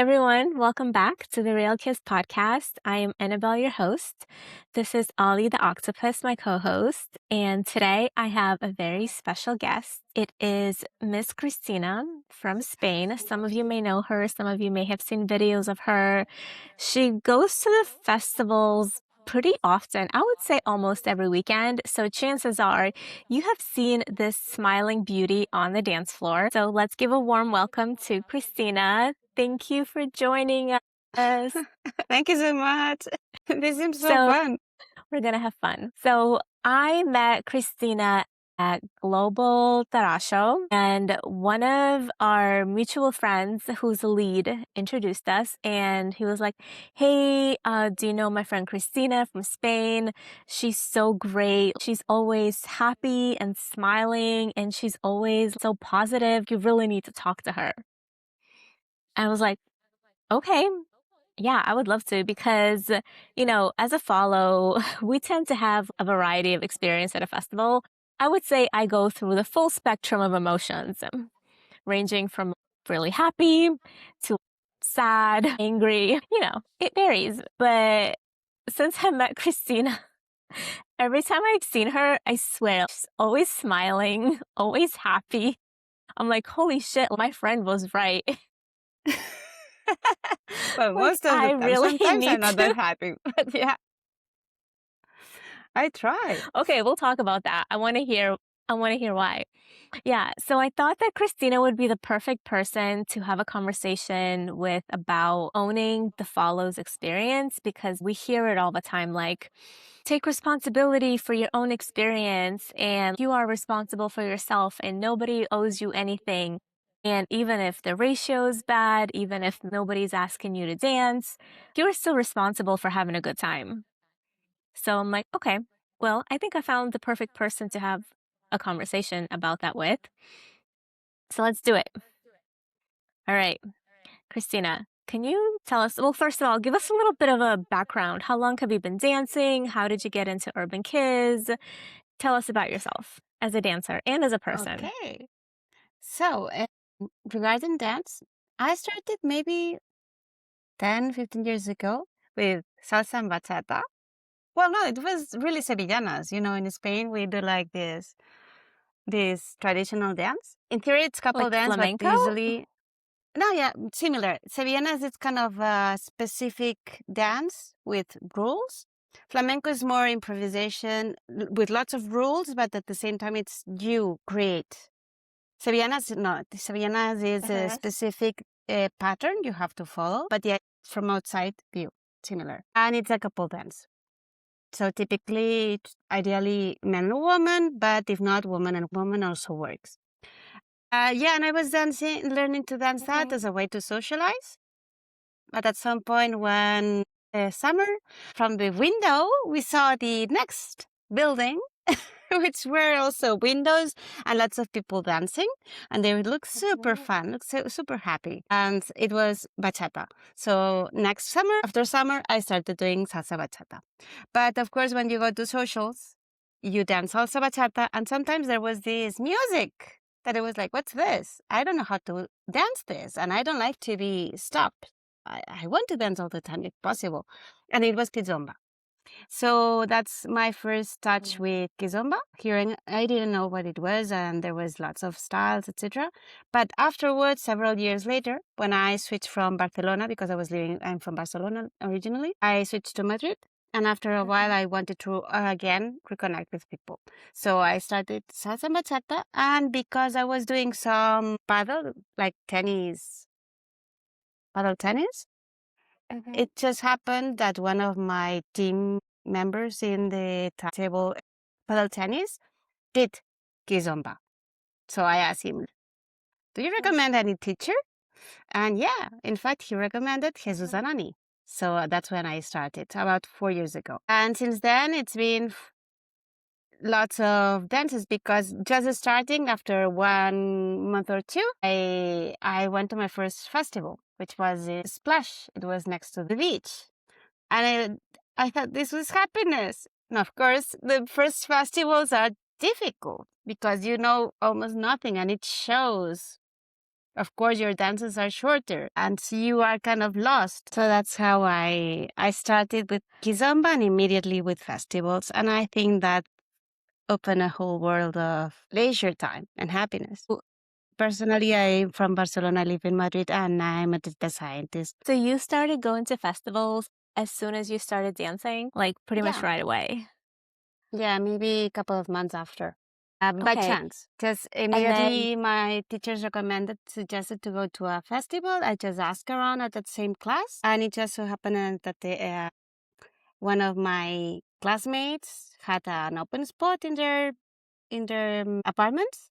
everyone, welcome back to the Real Kiss podcast. I am Annabelle, your host. This is Ollie the Octopus, my co host. And today I have a very special guest. It is Miss Cristina from Spain. Some of you may know her, some of you may have seen videos of her. She goes to the festivals pretty often. I would say almost every weekend. So chances are you have seen this smiling beauty on the dance floor. So let's give a warm welcome to Cristina. Thank you for joining us. Thank you so much. This seems so So fun. we're going to have fun. So I met Cristina at Global Tarasho, and one of our mutual friends who's a lead introduced us, and he was like, hey, do you know my friend Cristina from Spain? She's so great. She's always happy and smiling, and she's always so positive. You really need to talk to her. I was like, okay. Yeah, I would love to because, as a follow, we tend to have a variety of experience at a festival. I would say I go through the full spectrum of emotions, ranging from really happy to sad, angry. It varies. But since I met Christina, every time I've seen her, I swear she's always smiling, always happy. I'm like, holy shit, my friend was right. Well, Like, most of the I time. really Sometimes I'm need not that to. happy, but yeah, I try. Okay, we'll talk about that. I want to hear why. Yeah, so I thought that Christina would be the perfect person to have a conversation with about owning the follows experience because we hear it all the time like take responsibility for your own experience and you are responsible for yourself and nobody owes you anything. And even if the ratio is bad, even if nobody's asking you to dance, you're still responsible for having a good time. So I'm like, okay, well, I think I found the perfect person to have a conversation about that with. So let's do it. All right, Christina, can you tell us? Well, first of all, give us a little bit of a background. How long have you been dancing? How did you get into Urban Kids? Tell us about yourself as a dancer and as a person. Okay. So, regarding dance, I started maybe 10, 15 years ago with salsa and bachata. Well, no, it was really sevillanas. In Spain, we do like this traditional dance. In theory, it's couple Like dance, but flamenco? usually no, yeah, similar. Sevillanas is kind of a specific dance with rules. Flamenco is more improvisation with lots of rules, but at the same time, it's you create. Sevillanas not. Sevillanas is a specific pattern you have to follow, but yeah, from outside view, similar. And it's a couple dance. So typically, ideally, man and woman, but if not, woman and woman also works. Yeah, and I was learning to dance that as a way to socialize. But at some point, when summer, from the window, we saw the next building, which were also windows and lots of people dancing. And they would look super fun, look super happy. And it was bachata. So next summer, after summer, I started doing salsa bachata. But of course, when you go to socials, you dance salsa bachata. And sometimes there was this music that it was like, what's this? I don't know how to dance this. And I don't like to be stopped. I want to dance all the time if possible. And it was kizomba. So that's my first touch with kizomba. Hearing, I didn't know what it was, and there was lots of styles, etc. But afterwards, several years later, when I switched from Barcelona, because I'm from Barcelona originally, I switched to Madrid. And after a while, I wanted to again reconnect with people. So I started salsa and bachata, and because I was doing some paddle, like paddle tennis, it just happened that one of my team members in the table paddle tennis did kizomba. So I asked him, do you recommend any teacher? And yeah, in fact, he recommended Jesus Anani. So that's when I started about 4 years ago. And since then, it's been lots of dances because just starting after 1 month or two, I went to my first festival, which was in Splash. It was next to the beach. And I thought this was happiness. And of course, the first festivals are difficult because you know almost nothing and it shows. of course your dances are shorter and you are kind of lost. So that's how I started with kizomba and immediately with festivals. And I think that opened a whole world of leisure time and happiness. Personally, I'm from Barcelona, I live in Madrid, and I'm a data scientist. So you started going to festivals as soon as you started dancing, like pretty much Yeah, right away. yeah, maybe a couple of months after. By Okay. chance, because And then, immediately my teachers suggested to go to a festival. I just asked around at that same class, and it just so happened that one of my classmates had an open spot in their apartments,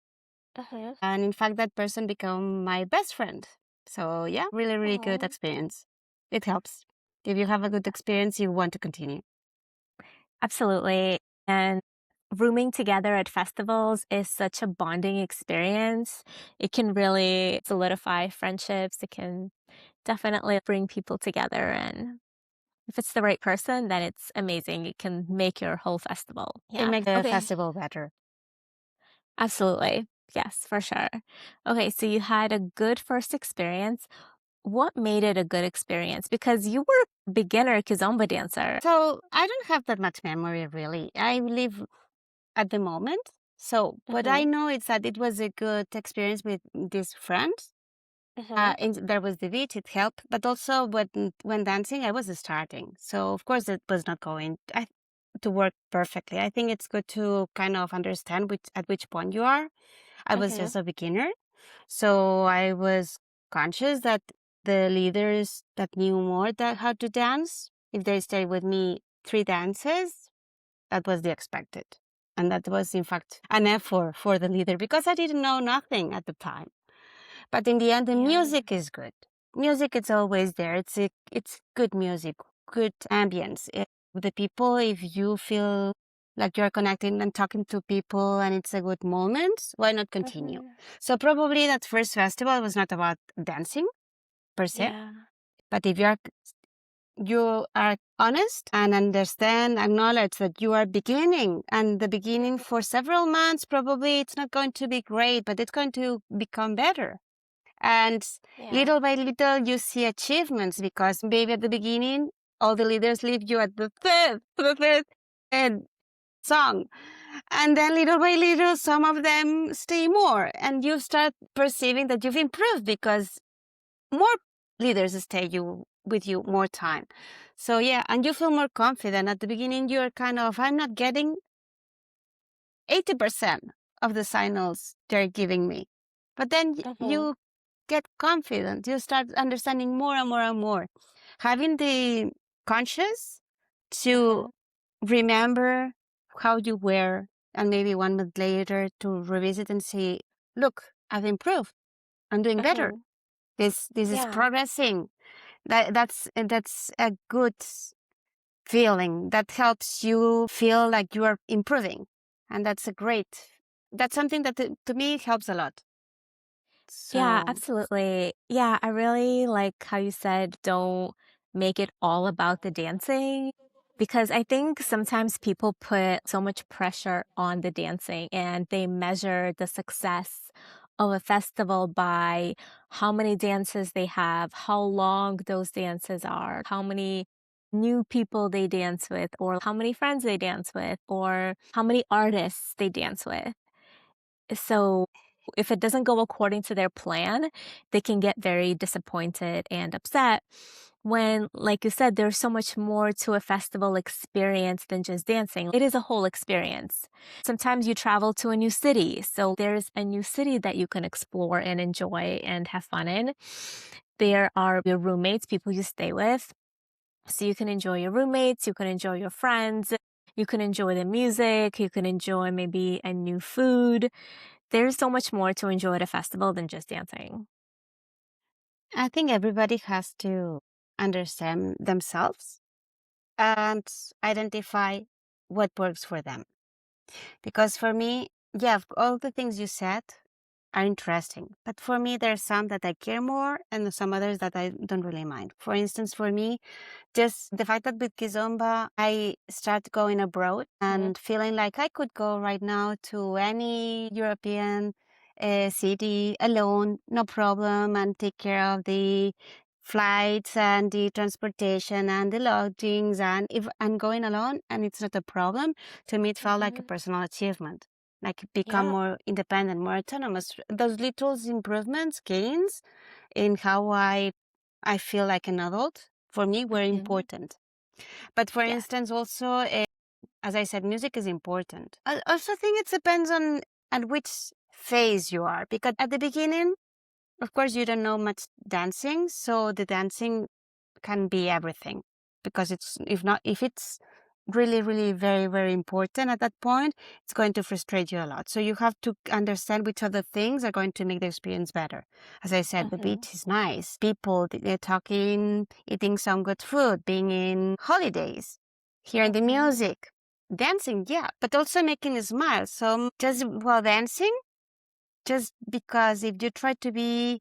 uh-huh. and in fact, that person became my best friend. So yeah, really, really good Oh, experience. It helps. If you have a good experience, you want to continue. absolutely. And rooming together at festivals is such a bonding experience. It can really solidify friendships. It can definitely bring people together. And if it's the right person, then it's amazing. It can make your whole festival. It Yeah. makes the Okay. festival better. Absolutely. Yes, for sure. Okay. So you had a good first experience. What made it a good experience? Because you were a beginner kizomba dancer. So I don't have that much memory really. I live at the moment. So what I Mm-hmm. know is that it was a good experience with these friends. Mm-hmm. There was the beach, it helped, but also when dancing, I was starting. So of course it was not going to work perfectly. I think it's good to kind of understand at which point you are. I was Mm-hmm. just a beginner, so I was conscious that the leaders that knew more that how to dance, if they stayed with me 3 dances, that was the expected. And that was, in fact, an effort for the leader because I didn't know nothing at the time. But in the end, the Yeah. music is good. Music is always there. It's good music, good ambience. The people, if you feel like you're connecting and talking to people and it's a good moment, why not continue? Mm-hmm. So probably that first festival was not about dancing per se, Yeah. but if you are honest and understand, acknowledge that you are beginning and the beginning for several months, probably it's not going to be great, but it's going to become better. And Yeah. little by little, you see achievements because maybe at the beginning, all the leaders leave you at the third song. And then little by little, some of them stay more and you start perceiving that you've improved because more leaders stay with you more time. So yeah, and you feel more confident. At the beginning, you're kind of, I'm not getting 80% of the signals they're giving me. But then Mm-hmm. you get confident. You start understanding more and more and more. Having the conscious to Mm-hmm. remember how you were and maybe 1 month later to revisit and say, look, I've improved. I'm doing better. Mm-hmm. This is Yeah. progressing. That's a good feeling that helps you feel like you are improving. And that's something that to me helps a lot. Yeah, So absolutely. Yeah, I really like how you said don't make it all about the dancing because I think sometimes people put so much pressure on the dancing and they measure the success of a festival by how many dances they have, how long those dances are, how many new people they dance with, or how many friends they dance with, or how many artists they dance with. So if it doesn't go according to their plan, they can get very disappointed and upset when, like you said, there's so much more to a festival experience than just dancing. It is a whole experience. Sometimes you travel to a new city, so there's a new city that you can explore and enjoy and have fun in. There are your roommates, people you stay with. So you can enjoy your roommates, you can enjoy your friends, you can enjoy the music, you can enjoy maybe a new food. There's so much more to enjoy at a festival than just dancing. I think everybody has to understand themselves and identify what works for them. Because for me, yeah, all the things you said are interesting. But for me, there's some that I care more and some others that I don't really mind. For instance, for me, just the fact that with Kizomba, I start going abroad Mhm. and feeling like I could go right now to any European city alone, no problem, and take care of the flights and the transportation and the lodgings. And if I'm going alone and it's not a problem, to me it felt like a Mhm. personal achievement, like become Yeah. more independent, more autonomous. Those little improvements, gains in how I feel like an adult, for me were Mhm. important. But for Yes. instance, also, as I said, music is important. I also think it depends on at which phase you are, because at the beginning, of course, you don't know much dancing, so the dancing can be everything. Because if it's really, really very, very important at that point, it's going to frustrate you a lot. So you have to understand which other things are going to make the experience better. As I said, the Mhm. beach is nice. People, they're talking, eating some good food, being in holidays, hearing the Mhm. music, dancing, yeah, but also making a smile. So just while dancing, just because if you try to be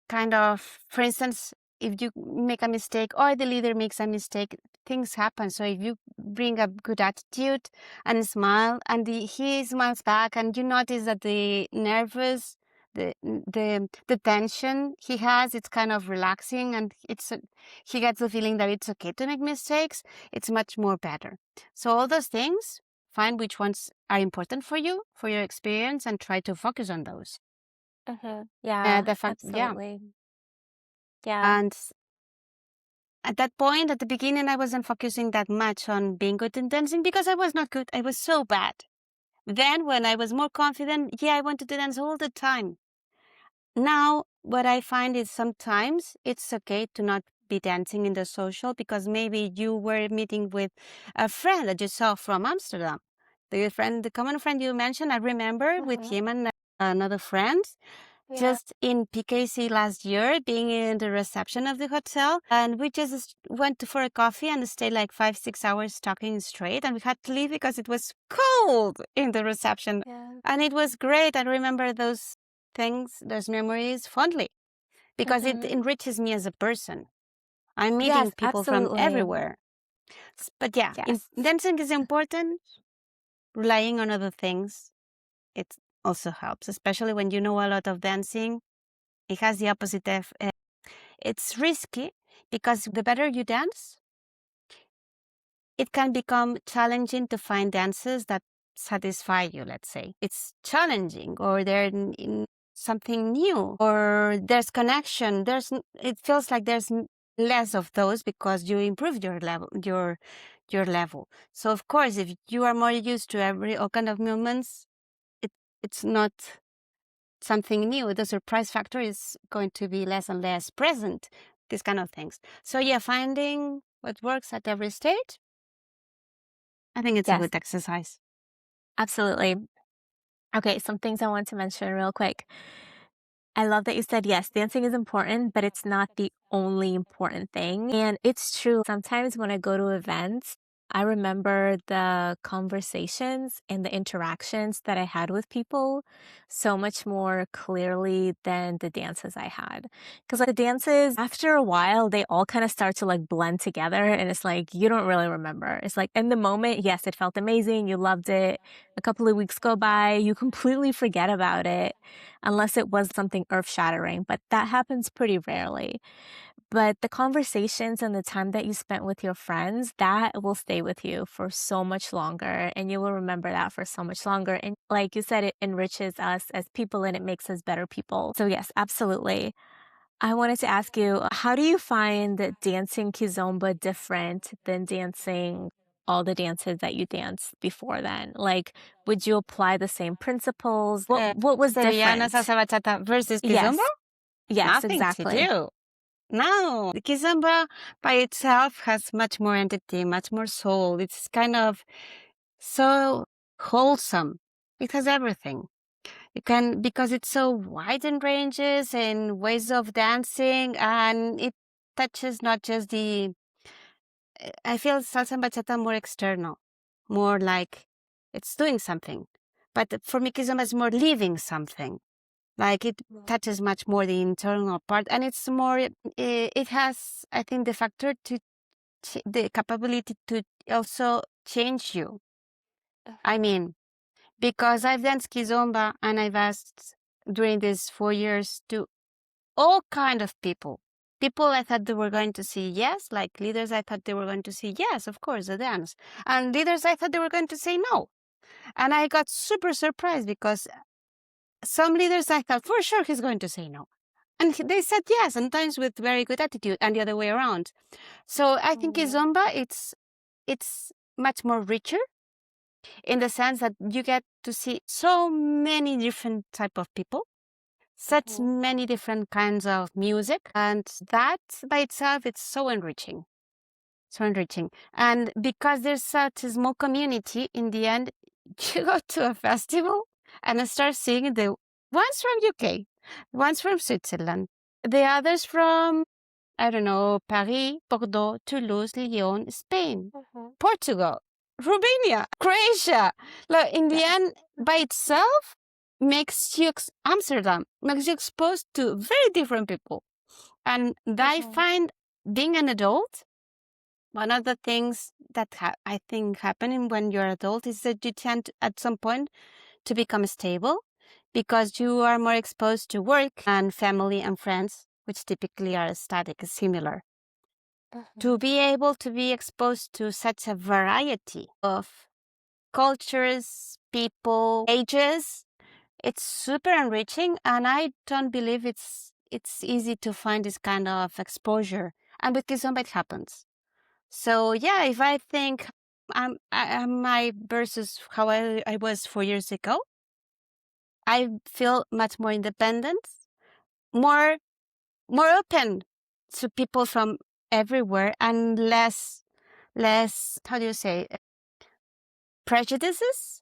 kind of, for instance, if you make a mistake or the leader makes a mistake, things happen. So if you bring a good attitude and smile, and he smiles back, and you notice that the nervous, the tension he has, it's kind of relaxing, and he gets the feeling that it's okay to make mistakes. It's much more better. So all those things, find which ones are important for you, for your experience, and try to focus on those. Mhm. Yeah, The fact, yeah. absolutely. Yeah. And at that point, at the beginning, I wasn't focusing that much on being good in dancing because I was not good. I was so bad. Then, when I was more confident, yeah, I wanted to dance all the time. Now, what I find is sometimes it's okay to not be dancing in the social because maybe you were meeting with a friend that you saw from Amsterdam. The common friend you mentioned, I remember with Mhm. him and another friend Yeah. just in PKC last year, being in the reception of the hotel. And we just went for a coffee and stayed like 5, 6 hours talking straight. And we had to leave because it was cold in the reception. Yeah. And it was great. I remember those things, those memories fondly because it Mhm. enriches me as a person. I'm Yes, meeting people from absolutely. everywhere. But yeah, Yes. dancing is important. Relying on other things, it also helps, especially when you know a lot of dancing. It has the opposite it's risky because the better you dance, it can become challenging to find dances that satisfy you, let's say. It's challenging, or they're in something new, or there's connection. It feels like there's less of those because you improve your level. So of course, if you are more used to all kind of movements, it it's not something new. The surprise factor is going to be less and less present, these kind of things. So, yeah, finding what works at every stage, I think it's a Yes, good exercise. absolutely. Okay, some things I want to mention real quick. I love that you said, yes, dancing is important, but it's not the only important thing. And it's true. Sometimes when I go to events, I remember the conversations and the interactions that I had with people so much more clearly than the dances I had. Because like the dances, after a while, they all kind of start to like blend together. And it's like, you don't really remember. It's like in the moment, yes, it felt amazing. You loved it. A couple of weeks go by, you completely forget about it unless it was something earth shattering, but that happens pretty rarely. But the conversations and the time that you spent with your friends, that will stay with you for so much longer, and you will remember that for so much longer. And like you said, it enriches us as people and it makes us better people. So, yes, absolutely. I wanted to ask you, how do you find that dancing kizomba different than dancing all the dances that you danced before then? Like, would you apply the same principles? What was Sevillana different? salsa bachata versus kizomba? Yes. Yes, Nothing to exactly. do. No, the kizomba by itself has much more entity, much more soul. It's kind of so wholesome. It has everything. You can, because it's so wide in ranges and ways of dancing, and it touches not just I feel salsa and bachata more external, more like it's doing something. But for me, kizomba is more living something. Like it touches much more the internal part, and it's more. It has, I think, the factor to the capability to also change you. I Mhm. mean, because I've danced kizomba and I've asked during these 4 years to all kind of people. People I thought they were going to say yes, like leaders I thought they were going to say yes, of course, the dance. And leaders I thought they were going to say no. And I got super surprised because some leaders I thought for sure he's going to say no. And they said yes, sometimes with very good attitude, and the other way around. So I think kizomba, it's much more richer in the sense that you get to see so many different type of people, such many different kinds of music, and that by itself it's so enriching. So enriching. And because there's such a small community, in the end, you go to a festival and start seeing the ones from UK, ones from Switzerland, the others from, I don't know, Paris, Bordeaux, Toulouse, Lyon, Spain, Portugal, Romania, Croatia. Like in the end, by itself, makes you Amsterdam makes you exposed to very different people. And I find being an adult, one of the things that I think happening when you're adult is that you tend at some point to become stable because you are more exposed to work and family and friends, which typically are static, similar. To be able to be exposed to such a variety of cultures, people, ages, it's super enriching, and I don't believe it's easy to find this kind of exposure. And with Kizomba, it happens. So yeah, if I think I'm my versus how I was 4 years ago, I feel much more independent, more open to people from everywhere, and less how do you say prejudices.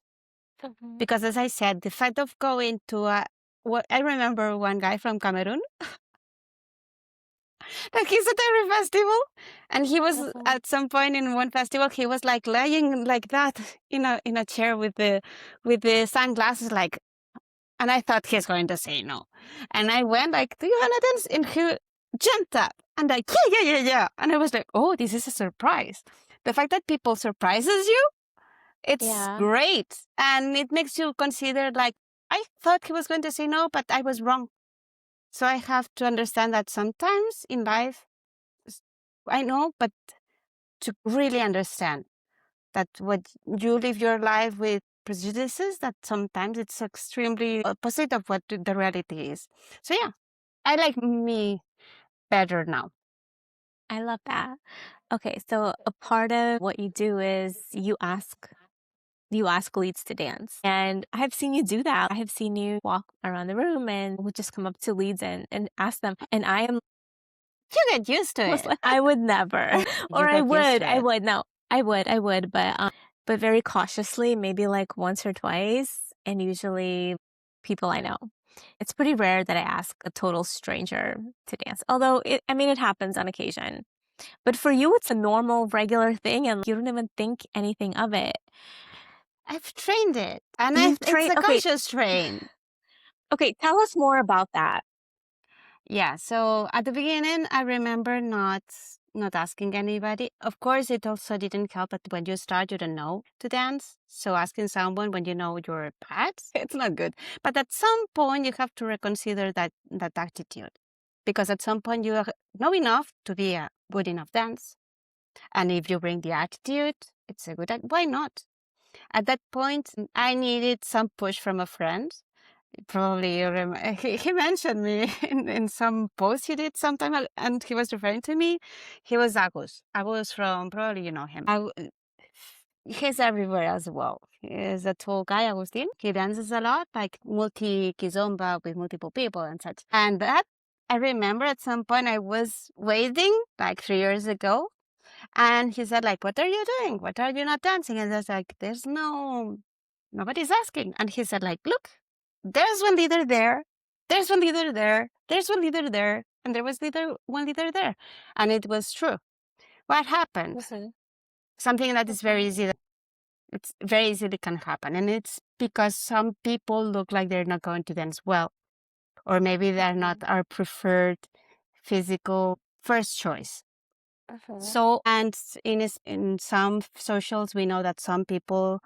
Because as I said, the fact of going to what I remember one guy from Cameroon that he's at every festival, and he was at some point in one festival he was like lying like that in a chair with the sunglasses, like, and I thought he's going to say no, and I went like, do you want to dance? And he jumped up and like, yeah, and I was like, oh, this is a surprise. The fact that people surprises you, it's great, and it makes you consider like, I thought he was going to say no, but I was wrong. So I have to understand that sometimes in life, I know, but to really understand that what you live your life with prejudices, that sometimes it's extremely opposite of what the reality is. So yeah, I like me better now. I love that. Okay, so a part of what you do is you ask leads to dance. And I've seen you do that. I have seen you walk around the room and would just come up to leads and ask them. And I am You get used to it. I would never. Oh, Or you get used to I it. would. No, I would, but very cautiously, maybe like once or twice, and usually people I know. It's pretty rare that I ask a total stranger to dance. Although I mean, it happens on occasion. But for you, it's a normal, regular thing, and you don't even think anything of it. I've trained it, and You've it's trained. a Okay, conscious train. okay. Tell us more about that. Yeah, so at the beginning, I remember not asking anybody. Of course, it also didn't help that when you start, you don't know to dance. So asking someone when you know you're bad, it's not good. But at some point, you have to reconsider that attitude, because at some point you know enough to be a good enough dance, and if you bring the attitude, it's a good. Why not? At that point, I needed some push from a friend. Probably he mentioned me in some post he did sometime, and he was referring to me. He was Agus. Agus from, probably you know him. He's everywhere as well. He's a tall guy, Agustin. He dances a lot, like multi kizomba with multiple people and such. And that, I remember at some point I was waiting like 3 years ago, and he said like, "What are you doing? What are you not dancing?" And I was like, nobody's asking. And he said like, "Look, there's one leader there, there's one leader there, there's one leader there, and there was one leader there." And it was true. What happened? Something that is very easy. It's very easily can happen. And it's because some people look like they're not going to dance well, or maybe they're not our preferred physical first choice. So, and in some socials, we know that some people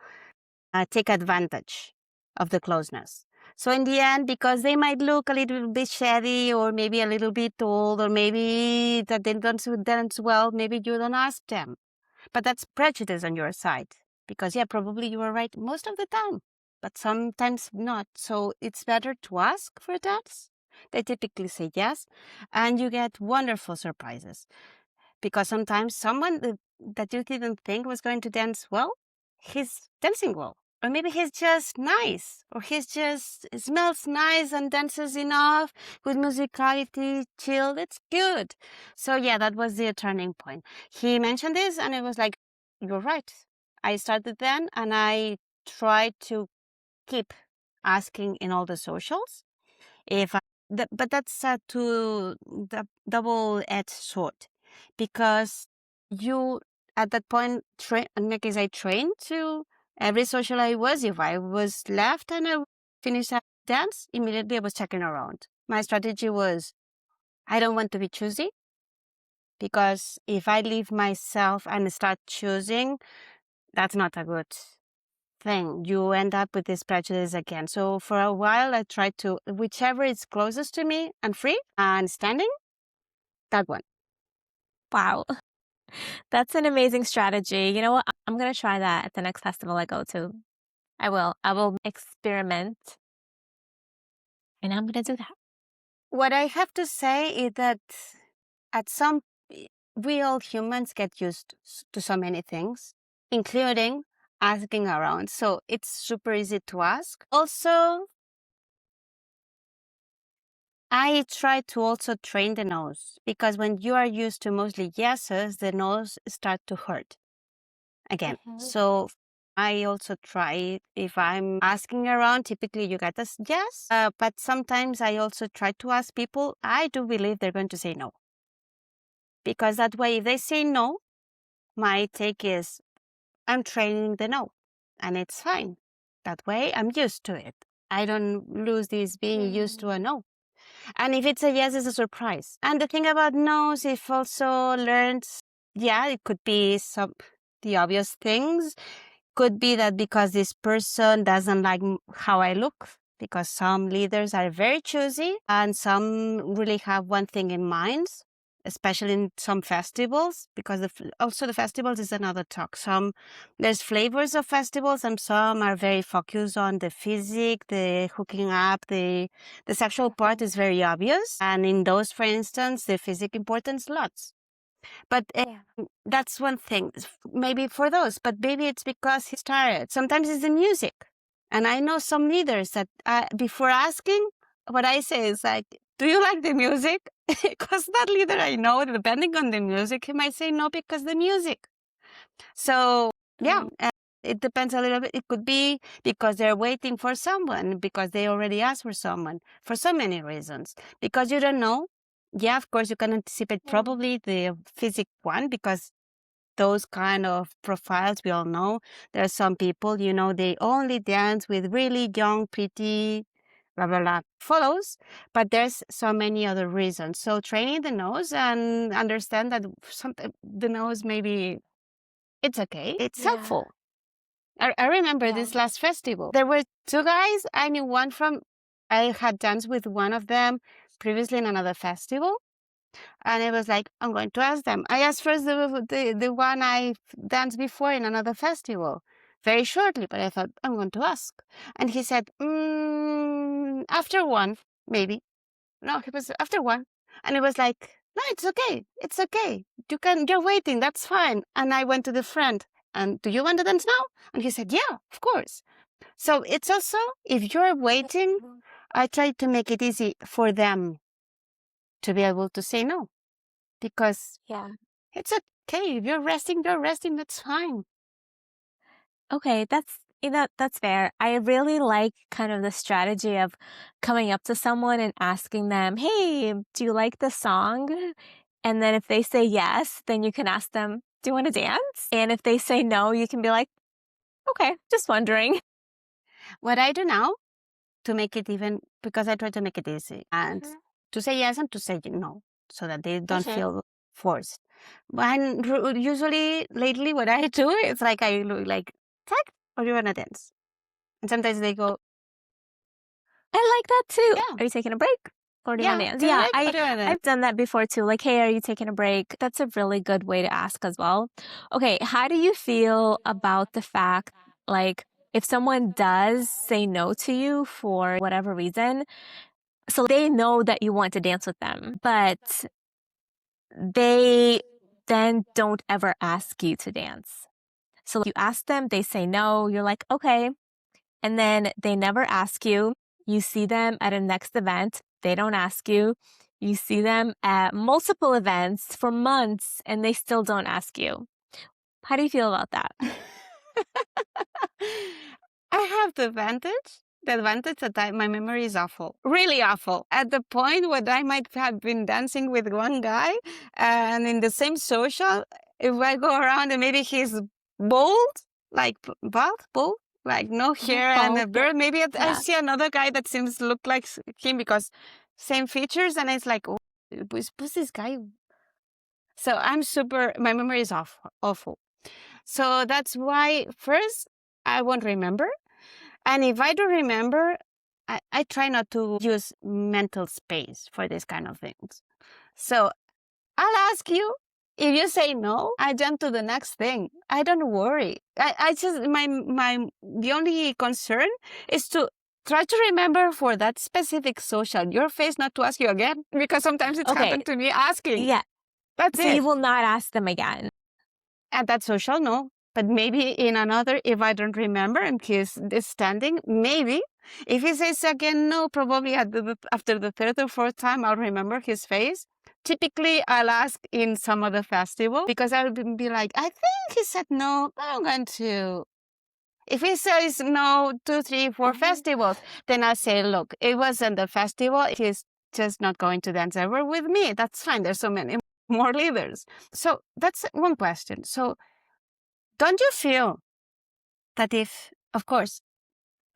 take advantage of the closeness. So in the end, because they might look a little bit shady or maybe a little bit old or maybe that they don't dance well, maybe you don't ask them. But that's prejudice on your side because, yeah, probably you are right most of the time, but sometimes not. So it's better to ask for a dance. They typically say yes, and you get wonderful surprises because sometimes someone that you didn't think was going to dance well, he's dancing well. Or maybe he's just nice, or he's just smells nice and dances enough with musicality, chill. It's good. So yeah, that was the turning point. He mentioned this, and it was like, you're right. I started then, and I tried to keep asking in all the socials if but that's the double-edged sword because you at that point in my case I trained to every social I was. If I was left and I finished a dance, immediately I was checking around. My strategy was I don't want to be choosy because if I leave myself and start choosing, that's not a good thing. You end up with this prejudice again. So for a while, I tried to, whichever is closest to me and free and standing, that one. Wow. That's an amazing strategy. You know what? I'm going to try that at the next festival I go to. I will. I will experiment and I'm going to do that. What I have to say is that at some, we all humans get used to so many things, including asking around. So it's super easy to ask. Also, I try to also train the nose because when you are used to mostly yeses, the nose start to hurt again. So I also try if I'm asking around, typically you get a yes, but sometimes I also try to ask people, I do believe they're going to say no. Because that way, if they say no, my take is I'm training the no and it's fine. That way, I'm used to it. I don't lose this being used to a no. And if it's a yes, it's a surprise. And the thing about no's, if also learned, yeah, it could be the obvious things. Could be that because this person doesn't like how I look, because some leaders are very choosy and some really have one thing in mind, especially in some festivals, because also the festivals is another talk. There's flavors of festivals and some are very focused on the physique, the hooking up, the sexual part is very obvious. And in those, for instance, the physique importance lots. But that's one thing, maybe for those, but maybe it's because he's tired. Sometimes it's the music. And I know some leaders that before asking, what I say is like, do you like the music? Because that leader I know, depending on the music, he might say no because the music. So yeah, it depends a little bit. It could be because they're waiting for someone, because they already asked for someone, for so many reasons. Because you don't know. Yeah, of course, you can anticipate probably the physic one because those kind of profiles we all know. There are some people, you know, they only dance with really young, pretty, blah, blah, blah, follows. But there's so many other reasons. So training the nose and understand that sometimes the nose maybe it's okay. It's helpful. I remember this last festival. There were two guys. I knew one from, I had danced with one of them previously in another festival. And it was like, I'm going to ask them. I asked first the one I danced before in another festival, very shortly, but I thought, I'm going to ask. And he said, after one, maybe. No, he was after one. And it was like, no, it's okay. It's okay. You're waiting. That's fine. And I went to the friend. And do you want to dance now? And he said, yeah, of course. So it's also, if you're waiting, I try to make it easy for them to be able to say no. Because it's okay. If you're resting, that's fine. Okay, that's fair. I really like kind of the strategy of coming up to someone and asking them, "Hey, do you like the song?" And then if they say yes, then you can ask them, "Do you want to dance?" And if they say no, you can be like, "Okay, just wondering." What I do now to make it even, because I try to make it easy and to say yes and to say no so that they don't feel forced. And usually lately what I do is like I look like, tag, or you want to dance? And sometimes they go, I like that too. Yeah. Are you taking a break? Or do you want Yeah. to dance? Take a Yeah, break. What do you want to do? I've done that before too. Like, hey, are you taking a break? That's a really good way to ask as well. Okay, how do you feel about the fact, like, if someone does say no to you for whatever reason, so they know that you want to dance with them, but they then don't ever ask you to dance. So you ask them, they say no, you're like, okay. And then they never ask you. You see them at a next event, they don't ask you. You see them at multiple events for months and they still don't ask you. How do you feel about that? I have the advantage that my memory is awful, really awful. At the point where I might have been dancing with one guy and in the same social, if I go around and maybe he's bald, like bald, like no Mhm. hair and a Bald. beard, maybe I Yeah. see another guy that seems to look like him because same features and it's like, oh, who's this guy? So my memory is awful. So that's why first I won't remember. And if I don't remember, I try not to use mental space for this kind of things. So I'll ask you. If you say no, I jump to the next thing. I don't worry. I just the only concern is to try to remember for that specific social your face not to ask you again because sometimes it's Okay. happened to me asking. Yeah. That's So you it. will not ask them again. At that social, no. But maybe in another, if I don't remember and he's standing, maybe. If he says again no, probably after the third or fourth time, I'll remember his face. Typically, I'll ask in some other festival because I'll be like, I think he said no, but I'm going to. If he says no, 2, 3, 4 Mhm. festivals, then I say, look, it wasn't the festival. He's just not going to dance ever with me. That's fine. There's so many more leaders. So that's one question. So don't you feel that if, of course,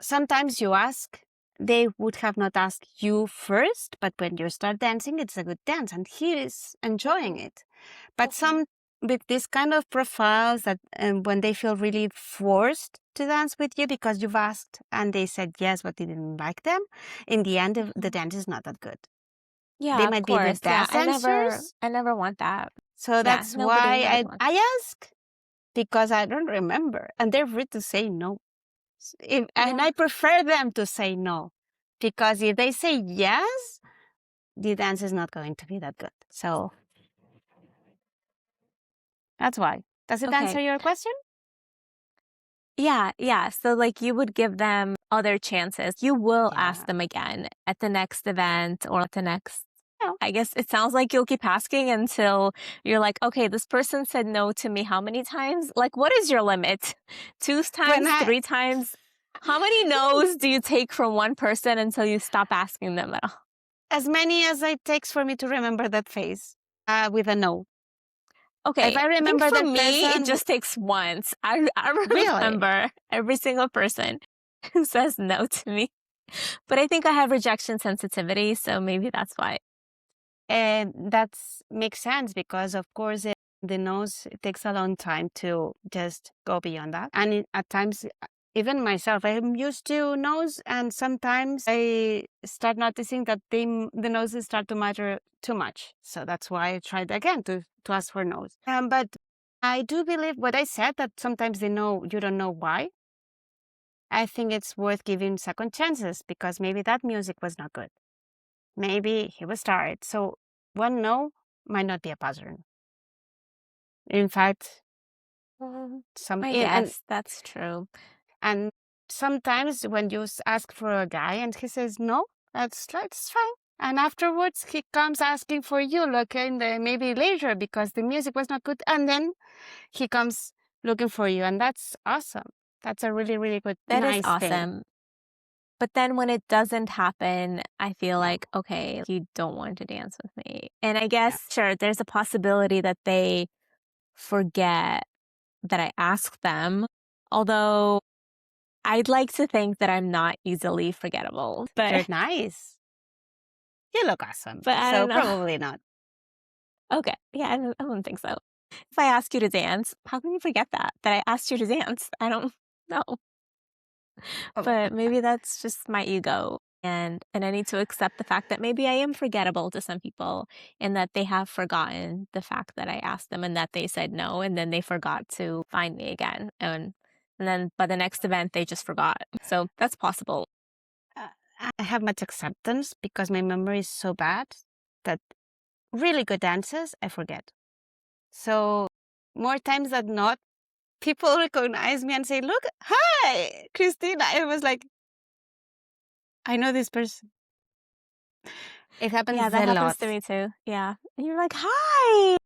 sometimes you ask, they would have not asked you first, but when you start dancing, it's a good dance and he is enjoying Mhm. it. But Mhm. some with this kind of profiles that when they feel really forced to dance with you because you've asked and they said yes, but you didn't like them, in the end, the Mhm. dance is not that good. They Yeah, of might be the course. Yeah, best dancers. I never want that. So Yeah, that's nobody, why nobody wants. I ask because I don't remember and they're free to say no. And Yeah. I prefer them to say no because if they say yes, the dance is not going to be that good. So that's why. Does it Okay. answer your question? Yeah, yeah. So like you would give them other chances. You will ask Yeah. them again at the next event or at the next. No. I guess it sounds like you'll keep asking until you're like, okay, this person said no to me how many times? Like, what is your limit? Two When times, I, three times? How many no's do you take from one person until you stop asking them at all? as many as it takes for me to remember that face with a no. If Okay, I I think remember for that me, it person, just takes once. I really, remember every single person who says no to me. But I think I have rejection sensitivity, so maybe that's why. and that makes sense because, of course, the nose it takes a long time to just go beyond that. And at times, even myself, I'm used to nose, and sometimes I start noticing that the noses start to matter too much. So that's why I tried again to ask for nose. But I do believe what I said that sometimes they know you don't know why. I think it's worth giving second chances because maybe that music was not good. Maybe he was tired. So one no might not be a pattern. In fact, Um, some I and guess that's true. and sometimes when you ask for a guy and he says no, that's fine. And afterwards he comes asking for you, like in the maybe later because the music was not good, and then he comes looking for you, and that's awesome. That's a really really good That is nice thing. awesome. But then when it doesn't happen, I feel Yeah, like, okay, you don't want to dance with me. And I yeah. guess, sure, there's a possibility that they forget that I asked them. Although I'd like to think that I'm not easily forgettable, You're nice. You look awesome. but I So don't know. probably not. Okay. Yeah, I don't think so. If I ask you to dance, how can you forget that I asked you to dance? I don't know. Oh, But maybe that's just my ego. and I need to accept the fact that maybe I am forgettable to some people and that they have forgotten the fact that I asked them and that they said no and then they forgot to find me again. And then by the next event they just forgot. So that's possible. Uh, I have much acceptance because my memory is so bad that really good dances I forget. So more times than not, people recognize me and say, "Look, hi, Cristina." I was like, I know this person. It Yeah, happens that a happens lot. to me too. Yeah. And you're like, "Hi,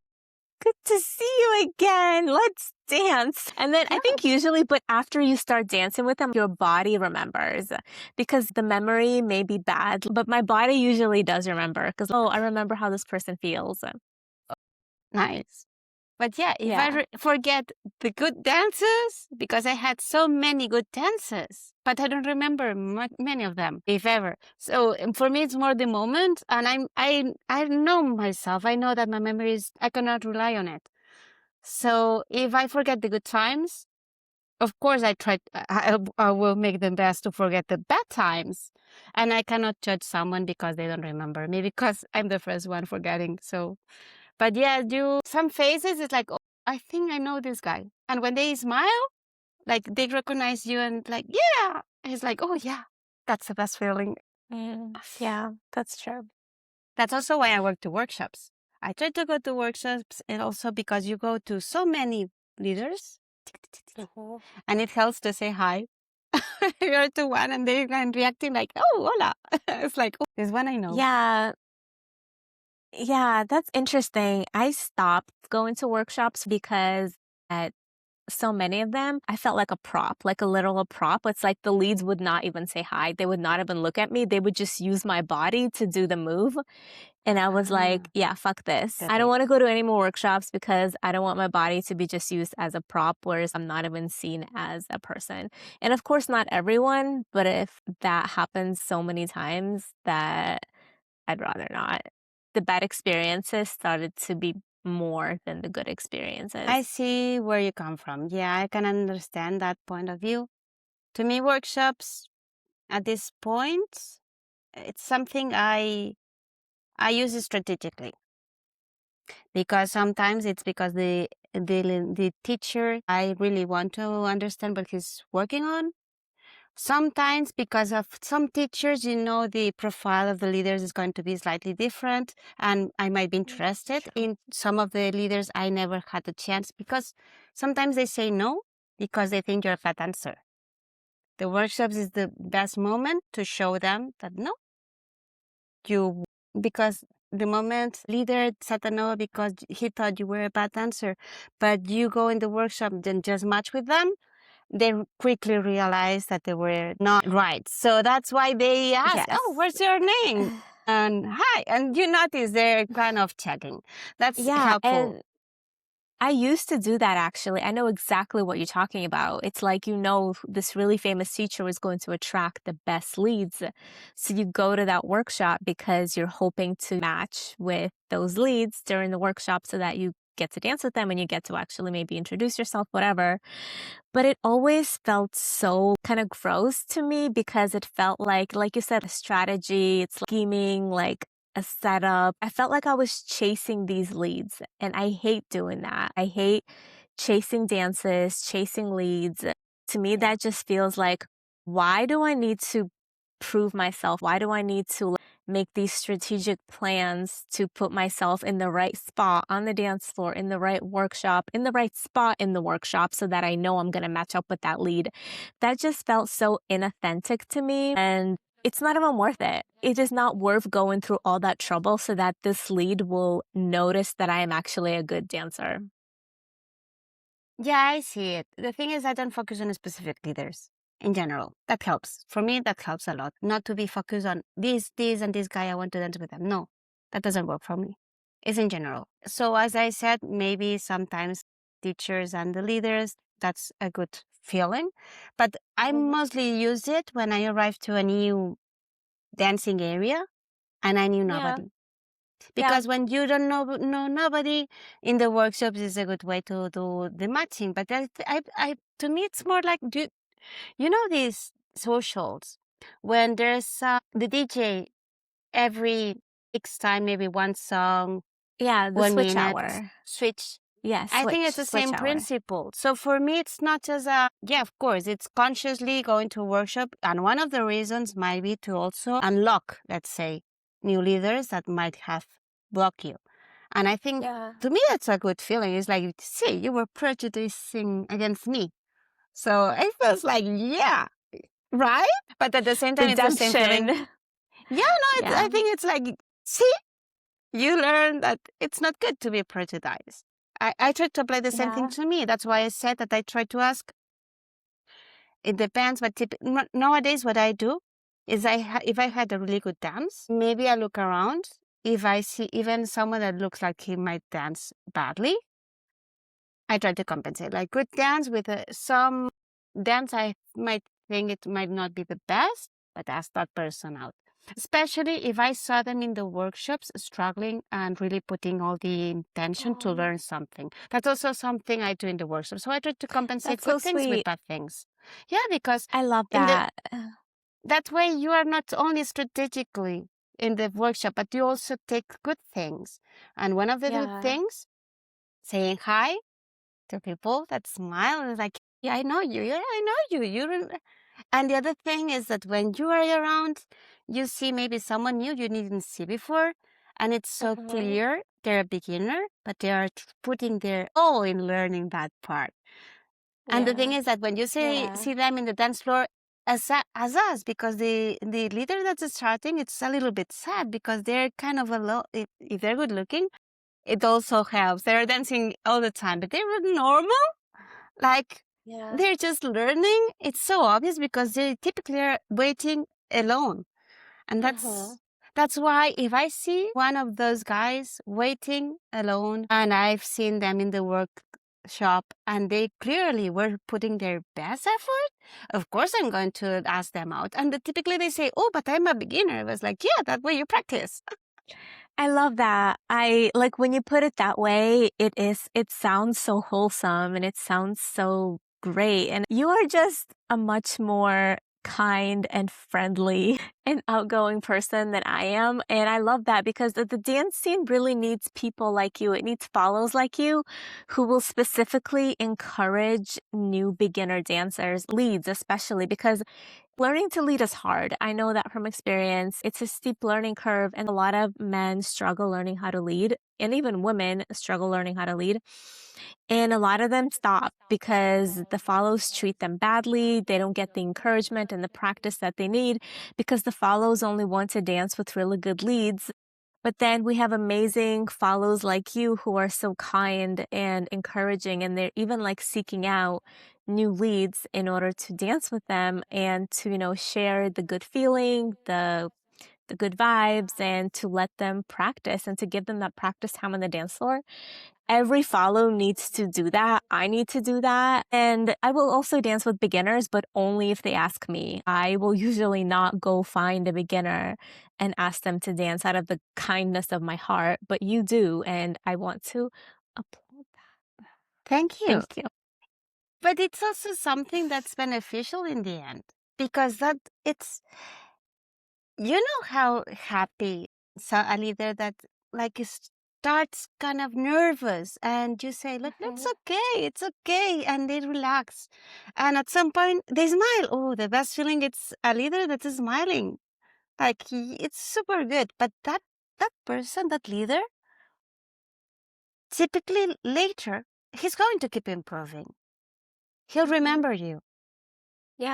good to see you again. Let's dance." And then I Yeah, think usually, but after you start dancing with them, your body remembers because the memory may be bad, but my body usually does remember because, oh, I remember how this person feels. nice. But yeah, if I Yeah. forget the good dances, because I had so many good dances, but I don't remember many of them, if ever. So for me, it's more the moment, and I know myself. I know that my memory is I cannot rely on it. So if I forget the good times, of course I try. I will make the best to forget the bad times, and I cannot judge someone because they don't remember me because I'm the first one forgetting. So but yeah, you some faces it's like, oh, I think I know this guy. And when they smile, like they recognize you and like, yeah. It's like, oh yeah, that's the best feeling. Yeah, that's true. That's also why I work to workshops. I try to go to workshops and also because you go to so many leaders Mhm. and it helps to say hi. You're to one and they're reacting like, oh, hola. It's like, oh, this one I know. Yeah, yeah, that's interesting. I stopped going to workshops because at so many of them, I felt like a prop, like a literal prop. It's like the leads would not even say hi. They would not even look at me. They would just use my body to do the move. And I was like, Ah, yeah, fuck this. get I don't it. want to go to any more workshops because I don't want my body to be just used as a prop, whereas I'm not even seen as a person. And of course, not everyone, but if that happens so many times that I'd rather not. The bad experiences started to be more than the good I experiences. see where you come from. Yeah, I can understand that point of view. To me, workshops at this point, it's something I use it strategically because sometimes it's because the teacher I really want to understand what he's working on. Sometimes because of some teachers, the profile of the leaders is going to be slightly different, and I might be interested True. in some of the leaders I never had a chance because sometimes they say no because they think you're a fat answer. The workshops is the best moment to show them that no, you because the moment leader said no because he thought you were a bad dancer, but you go in the workshop and just match with them, they quickly realized that they were not right. So that's why they ask, "Oh, Yes. what's your name?" And hi, and you notice they're kind of checking. That's Yeah, helpful. and I used to do that actually. I know exactly what you're talking about. It's like this really famous teacher was going to attract the best leads. So you go to that workshop because you're hoping to match with those leads during the workshop so that you get to dance with them and you get to actually maybe introduce yourself, whatever. But it always felt so kind of gross to me because it felt like you said, a strategy, it's like scheming, like a setup. I felt like I was chasing these leads, and I hate doing that. I hate chasing dances, chasing leads. To me, Yeah. that just feels like, why do I need to prove myself? Why do I need to make these strategic plans to put myself in the right spot on the dance floor, in the right workshop, in the right spot in the workshop so that I know I'm going to match up with that lead? That just felt so inauthentic to me. And it's not even worth it. It is not worth going through all that trouble so that this lead will notice that I am actually a good dancer. Yeah, I see it. The thing is, I don't focus on specific leaders in general. That helps. For me, that helps a lot. Not to be focused on this, and this guy, I want to dance with them. No, that doesn't work for me. It's in general. So, as I said, maybe sometimes teachers and the leaders, that's a good feeling. But I Mhm. mostly use it when I arrive to a new dancing area and I knew Yeah. nobody. Yeah. Because when you don't know nobody in the workshops is a good way to do the matching. But to me, it's more like, you know these socials? when there's the DJ every X time, maybe one song, Yeah, the one switch minute, hour. switch. Yes, I think it's the switch same hour. principle. So for me, it's not just a, yeah, of course, it's consciously going to a workshop. And one of the reasons might be to also unlock, let's say, new leaders that might have blocked you. And I think Yeah. to me, that's a good feeling. It's like, see, you were prejudicing against me. So it feels like, yeah, right? But at the same time, it's the same feeling. Redemption. Yeah, no, I Yeah. think it's like, see, you learn that it's not good to be prejudiced. I try to apply the same thing Yeah. to me. That's why I said that I try to ask. It depends, but nowadays what I do is if I had a really good dance, maybe I look around. If I see even someone that looks like he might dance badly, I try to compensate. Like good dance with some dance, I might think it might not be the best, but ask that person out. Especially if I saw them in the workshops struggling and really putting all the intention to Oh, learn something. That's also something I do in the workshop. So I try to compensate that's so good things with sweet. bad things. Yeah, because I love in the that. that way you are not only strategically in the workshop, but you also take good things. And one of the good Yeah. things, saying hi to people that smile and is like, yeah, I know you. Yeah, I know you. And the other thing is that when you are around, you see maybe someone new you didn't see before, and it's so Mhm. clear they're a beginner, but they are putting their all in learning that part. And the thing Yeah. is that when you Yeah. see them in the dance floor as us, because the leader that's starting, it's a little bit sad because they're kind of alone. If they're good looking, it also helps. They're dancing all the time, but they're normal. Like Yeah. they're just learning. It's so obvious because they typically are waiting alone. And Mhm. that's why if I see one of those guys waiting alone and I've seen them in the workshop and they clearly were putting their best effort, of course I'm going to ask them out. And typically they say, "Oh, but I'm a beginner." I was like, "Yeah, that way you practice." I love that. I like when you put it that way, it sounds so wholesome and it sounds so great. And you are just a much more kind and friendly and outgoing person than I am. And I love that because the dance scene really needs people like you. It needs follows like you who will specifically encourage new beginner dancers, leads especially, because learning to lead is hard. I know that from experience. It's a steep learning curve, and a lot of men struggle learning how to lead, and even women struggle learning how to lead. And a lot of them stop because the follows treat them badly. They don't get the encouragement and the practice that they need because the follows only want to dance with really good leads. But then we have amazing follows like you who are so kind and encouraging, and they're even like seeking out new leads in order to dance with them and to, share the good feeling, the good vibes, and to let them practice and to give them that practice time on the dance floor. Every follow needs to do that. I need to do that. And I will also dance with beginners, but only if they ask me. I will usually not go find a beginner and ask them to dance out of the kindness of my heart, but you do. And I want to applaud that. Thank you. Thank you. But it's also something that's beneficial in the end because that it's you know how happy a leader that like starts kind of nervous and you say, look, Mhm. it's okay, and they relax, and at some point they smile. Oh, the best feeling, it's a leader that is smiling. Like it's super good. But that person, that leader, typically later he's going to keep improving. He'll Mhm. remember you,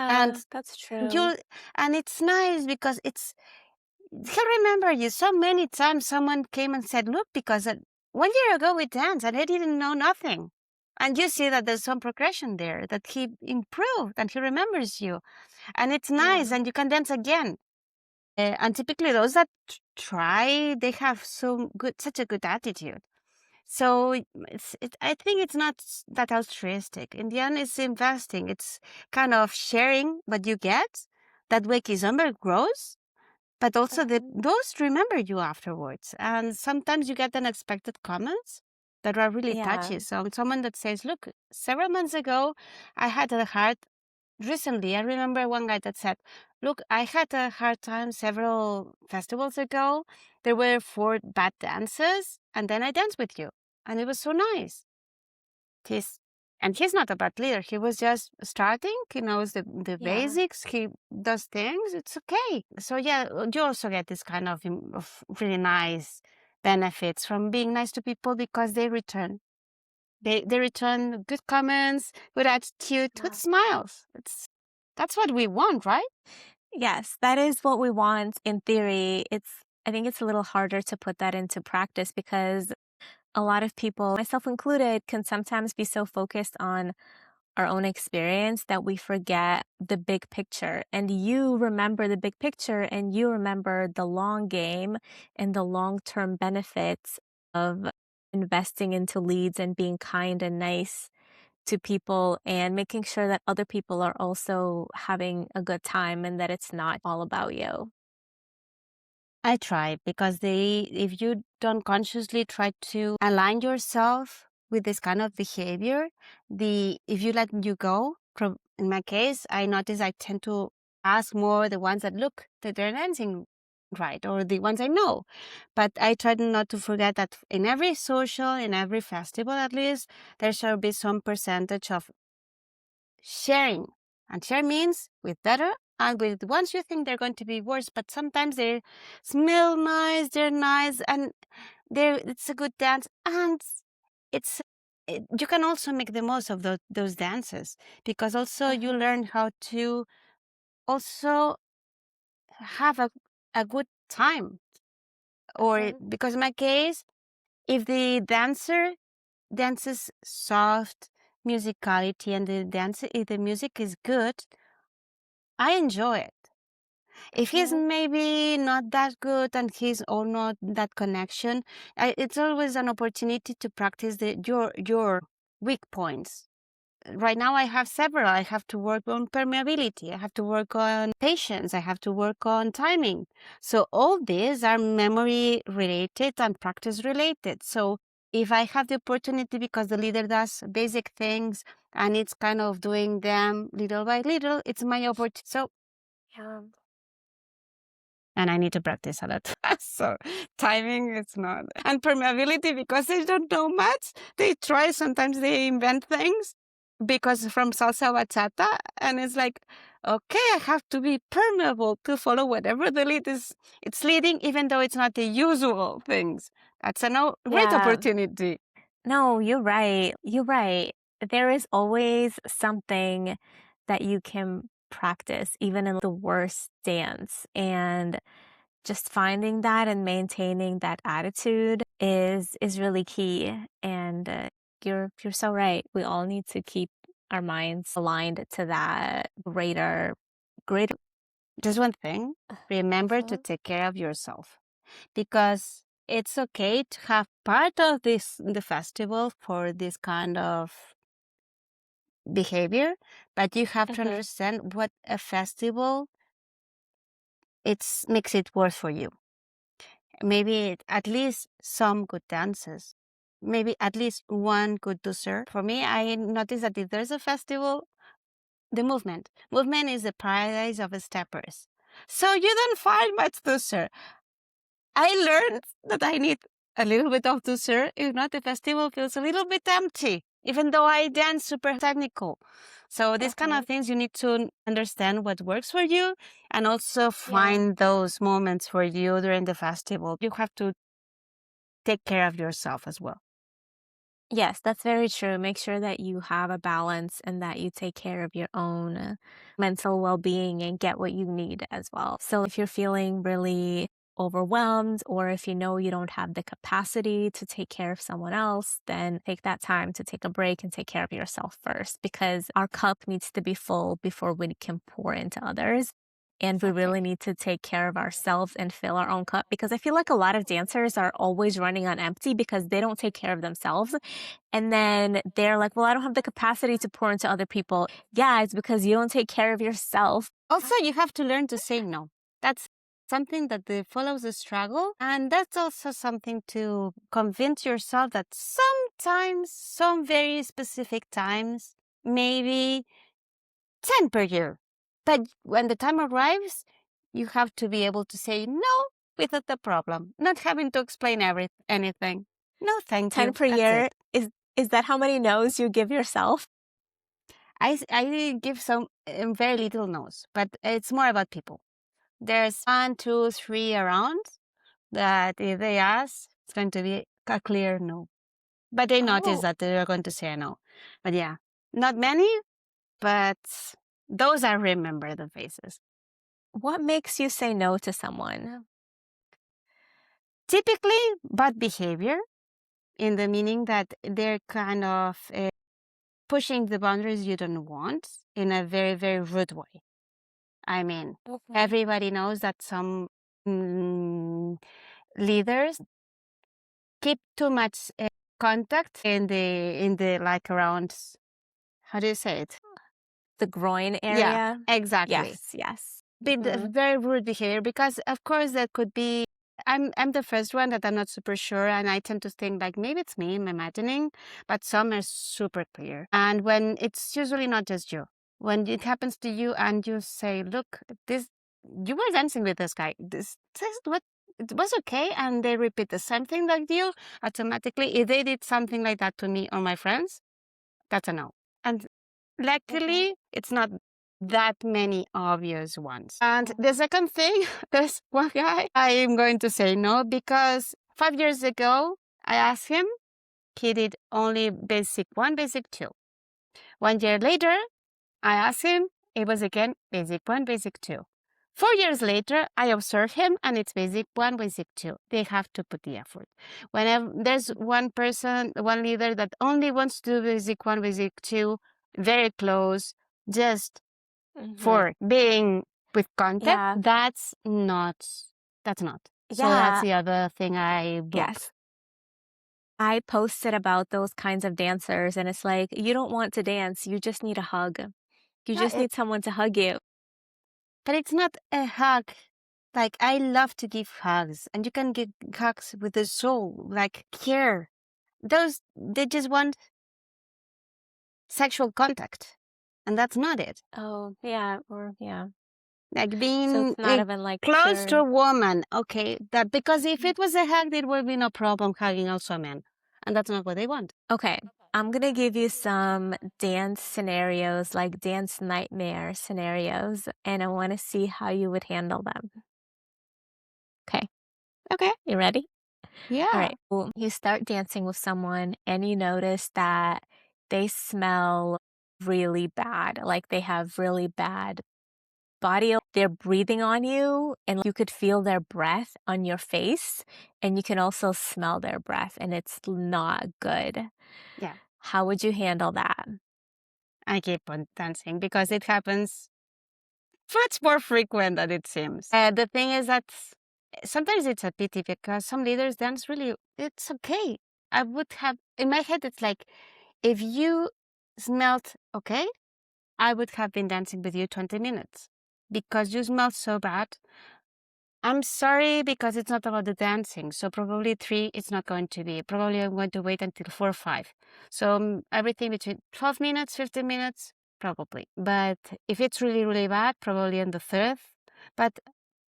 and Yeah, that's true. you and it's nice because he'll remember you. So many times someone came and said, look, because 1 year ago we danced and I didn't know nothing. And you see that there's some progression there, that he improved and he remembers you. And it's nice Yeah. and you can dance again. And typically those that try, they have such a good attitude. So I think it's not that altruistic. In the end, it's investing. It's kind of sharing what you get. That way, Kizomber grows, but also Mhm. those remember you afterwards. And sometimes you get unexpected comments that are really Yeah. touchy. So someone that says, look, several months ago, I had a hard recently, I remember one guy that said, look, I had a hard time several festivals ago. There were 4 bad dances, and then I danced with you. And it was so nice. He's not a bad leader. He was just starting. He knows the Yeah. basics. He does things. It's okay. So yeah, you also get this kind of really nice benefits from being nice to people because they return. They return good comments, good attitude, good Yeah. smiles. That's what we want, right? Yes, that is what we want in theory. I think it's a little harder to put that into practice because a lot of people, myself included, can sometimes be so focused on our own experience that we forget the big picture. And you remember the big picture and you remember the long game and the long-term benefits of investing into leads and being kind and nice to people and making sure that other people are also having a good time and that it's not all about you. I try because if you don't consciously try to align yourself with this kind of behavior, if you let you go, from in my case, I notice I tend to ask more the ones that look that they're dancing right or the ones I know. But I try not to forget that in every social, in every festival at least, there shall be some percentage of sharing. And share means with better and with ones you think they're going to be worse, but sometimes they smell nice, they're nice, and it's a good dance. And it's you can also make the most of those dances because also you Uh-huh. learn how to also have a good time. Uh-huh. Because in my case, if the dancer dances soft musicality and if the music is good, I enjoy it. If he's Uh-huh. maybe not that good and he's or not that connection, it's always an opportunity to practice your weak points. Right now, I have several. I have to work on permeability. I have to work on patience. I have to work on timing. So all these are memory related and practice related. So if I have the opportunity because the leader does basic things and it's kind of doing them little by little, it's my opportunity. So Yeah. and I need to practice a lot. So timing is not. And permeability, because they don't know much, they try, sometimes they invent things because from salsa bachata, and it's like, okay, I have to be permeable to follow whatever the lead is it's leading, even though it's not the usual things. That's a great Yeah. opportunity. No, you're right. You're right. There is always something that you can practice, even in the worst dance. And just finding that and maintaining that attitude is really key. And you're so right. We all need to keep our minds aligned to that greater. Just one thing, remember to Uh-huh. take care of yourself, because it's okay to have part of the festival for this kind of behavior, but you have to Uh-huh. understand what a festival makes it worth for you. Maybe at least some good dances, maybe at least one good dessert. For me, I noticed that if there's a festival, the movement is the paradise of steppers. So you don't find much dessert. I learned that I need a little bit of dessert. If not, the festival feels a little bit empty, even though I dance super technical. So these kind Uh-huh. of things, you need to understand what works for you and also Yeah. find those moments for you during the festival. You have to take care of yourself as well. Yes, that's very true. Make sure that you have a balance and that you take care of your own mental well being and get what you need as well. So, if you're feeling really overwhelmed, or if you know you don't have the capacity to take care of someone else, then take that time to take a break and take care of yourself first because our cup needs to be full before we can pour into others. And we Exactly. really need to take care of ourselves and fill our own cup because I feel like a lot of dancers are always running on empty because they don't take care of themselves. And then they're like, well, I don't have the capacity to pour into other people. Yeah, it's because you don't take care of yourself. Also, you have to learn to say no. That's something that follows the struggle. And that's also something to convince yourself that sometimes, some very specific times, maybe 10 per year. But when the time arrives, you have to be able to say no without the problem, not having to explain anything. No, thank 10 you. per That's year. it. Is that how many no's you give yourself? I give some very little no's, but it's more about people. There's 1, 2, 3 around that if they ask, it's going to be a clear no. But they notice Oh, that they're going to say no. But yeah, not many, but those I remember the faces. what makes you say no to someone? Typically, bad behavior in the meaning that they're kind of pushing the boundaries you don't want in a very, very rude way. I mean, Okay. everybody knows that some leaders keep too much contact in the like around, how do you say it? The groin Yeah, area? exactly. Yes, yes. Bit very rude behavior because of course that could be. I'm the first one that I'm not super sure, and I tend to think like maybe it's me, I'm imagining, but some are super clear. And when it's usually not just you, when it happens to you and you say, "Look, this you were dancing with this guy. This what it was okay," and they repeat the same thing like you, automatically, if they did something like that to me or my friends, that's a no. And Okay. luckily, it's not that many obvious ones. And the second thing, there's one guy I am going to say no because 5 years ago, I asked him, he did only basic 1, basic 2. 1 year later, I asked him, it was again basic 1, basic 2. 4 years later, I observe him and it's basic 1, basic 2. They have to put the effort. Whenever there's one person, one leader that only wants to do basic 1, basic 2, very close, just Mhm. for being with contact, Yeah. that's not. So that's Yeah. the other thing I block. Yes. I posted about those kinds of dancers, and it's like, you don't want to dance, you just need a hug. You No, just need someone to hug you. but it's not a hug. Like, I love to give hugs, and you can give hugs with the soul, like care. Those, they just want sexual contact, and that's not it. Oh, yeah, or yeah. Like So being it's not even like close to pure. a woman, okay, that because if it was a hug, there would be no problem hugging also a man, and that's not what they want. Okay, I'm gonna give you some dance scenarios, like dance nightmare scenarios, and I want to see how you would handle them. Okay, Okay. you ready? All Yeah. right. Well, you start dancing with someone and you notice that they smell really bad. Like they have really bad body. They're breathing on you and you could feel their breath on your face and you can also smell their breath and it's not good. Yeah. How would you handle that? I keep on dancing because it happens much more frequent than it seems. The thing is that sometimes it's a pity because some leaders dance really, it's okay. I would have, in my head, it's like, if you smelled okay, I would have been dancing with you 20 minutes because you smell so bad. I'm sorry because it's not about the dancing. So probably 3, it's not going to be. Probably I'm going to wait until 4 or 5. So everything between 12 minutes, 15 minutes, probably. But if it's really, really bad, probably on the third. But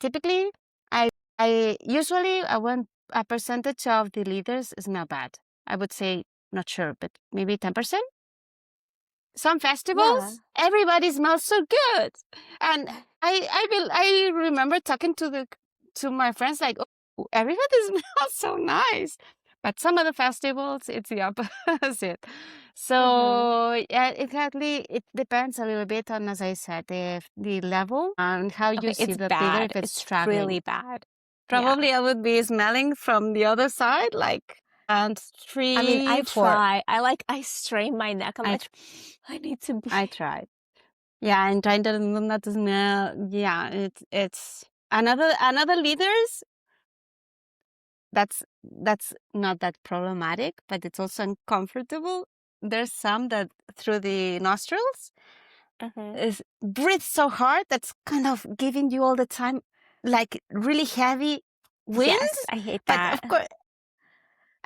typically, I usually I want a percentage of the leaders is not bad. I would say not sure, but maybe 10%. Some Yeah. festivals, everybody smells so good, and I remember talking to my friends like, oh, everybody smells so nice, but some of the festivals it's the opposite. Mm-hmm. So yeah, exactly. It depends a little bit on, as I said, the level and how you Okay, see it's the leader bad. if it's It's struggling. really bad. Yeah. Probably I would be smelling from the other side, like and I mean, I 3, 4. try. I strain my neck. I'm I like, I need to be. I tried. Yeah, and trying to not to smell. Yeah, it's another leaders. That's not that problematic, but it's also uncomfortable. There's some that through the nostrils Mhm. is breathe so hard that's kind of giving you all the time like really heavy wind. Yes, I hate But that. of course,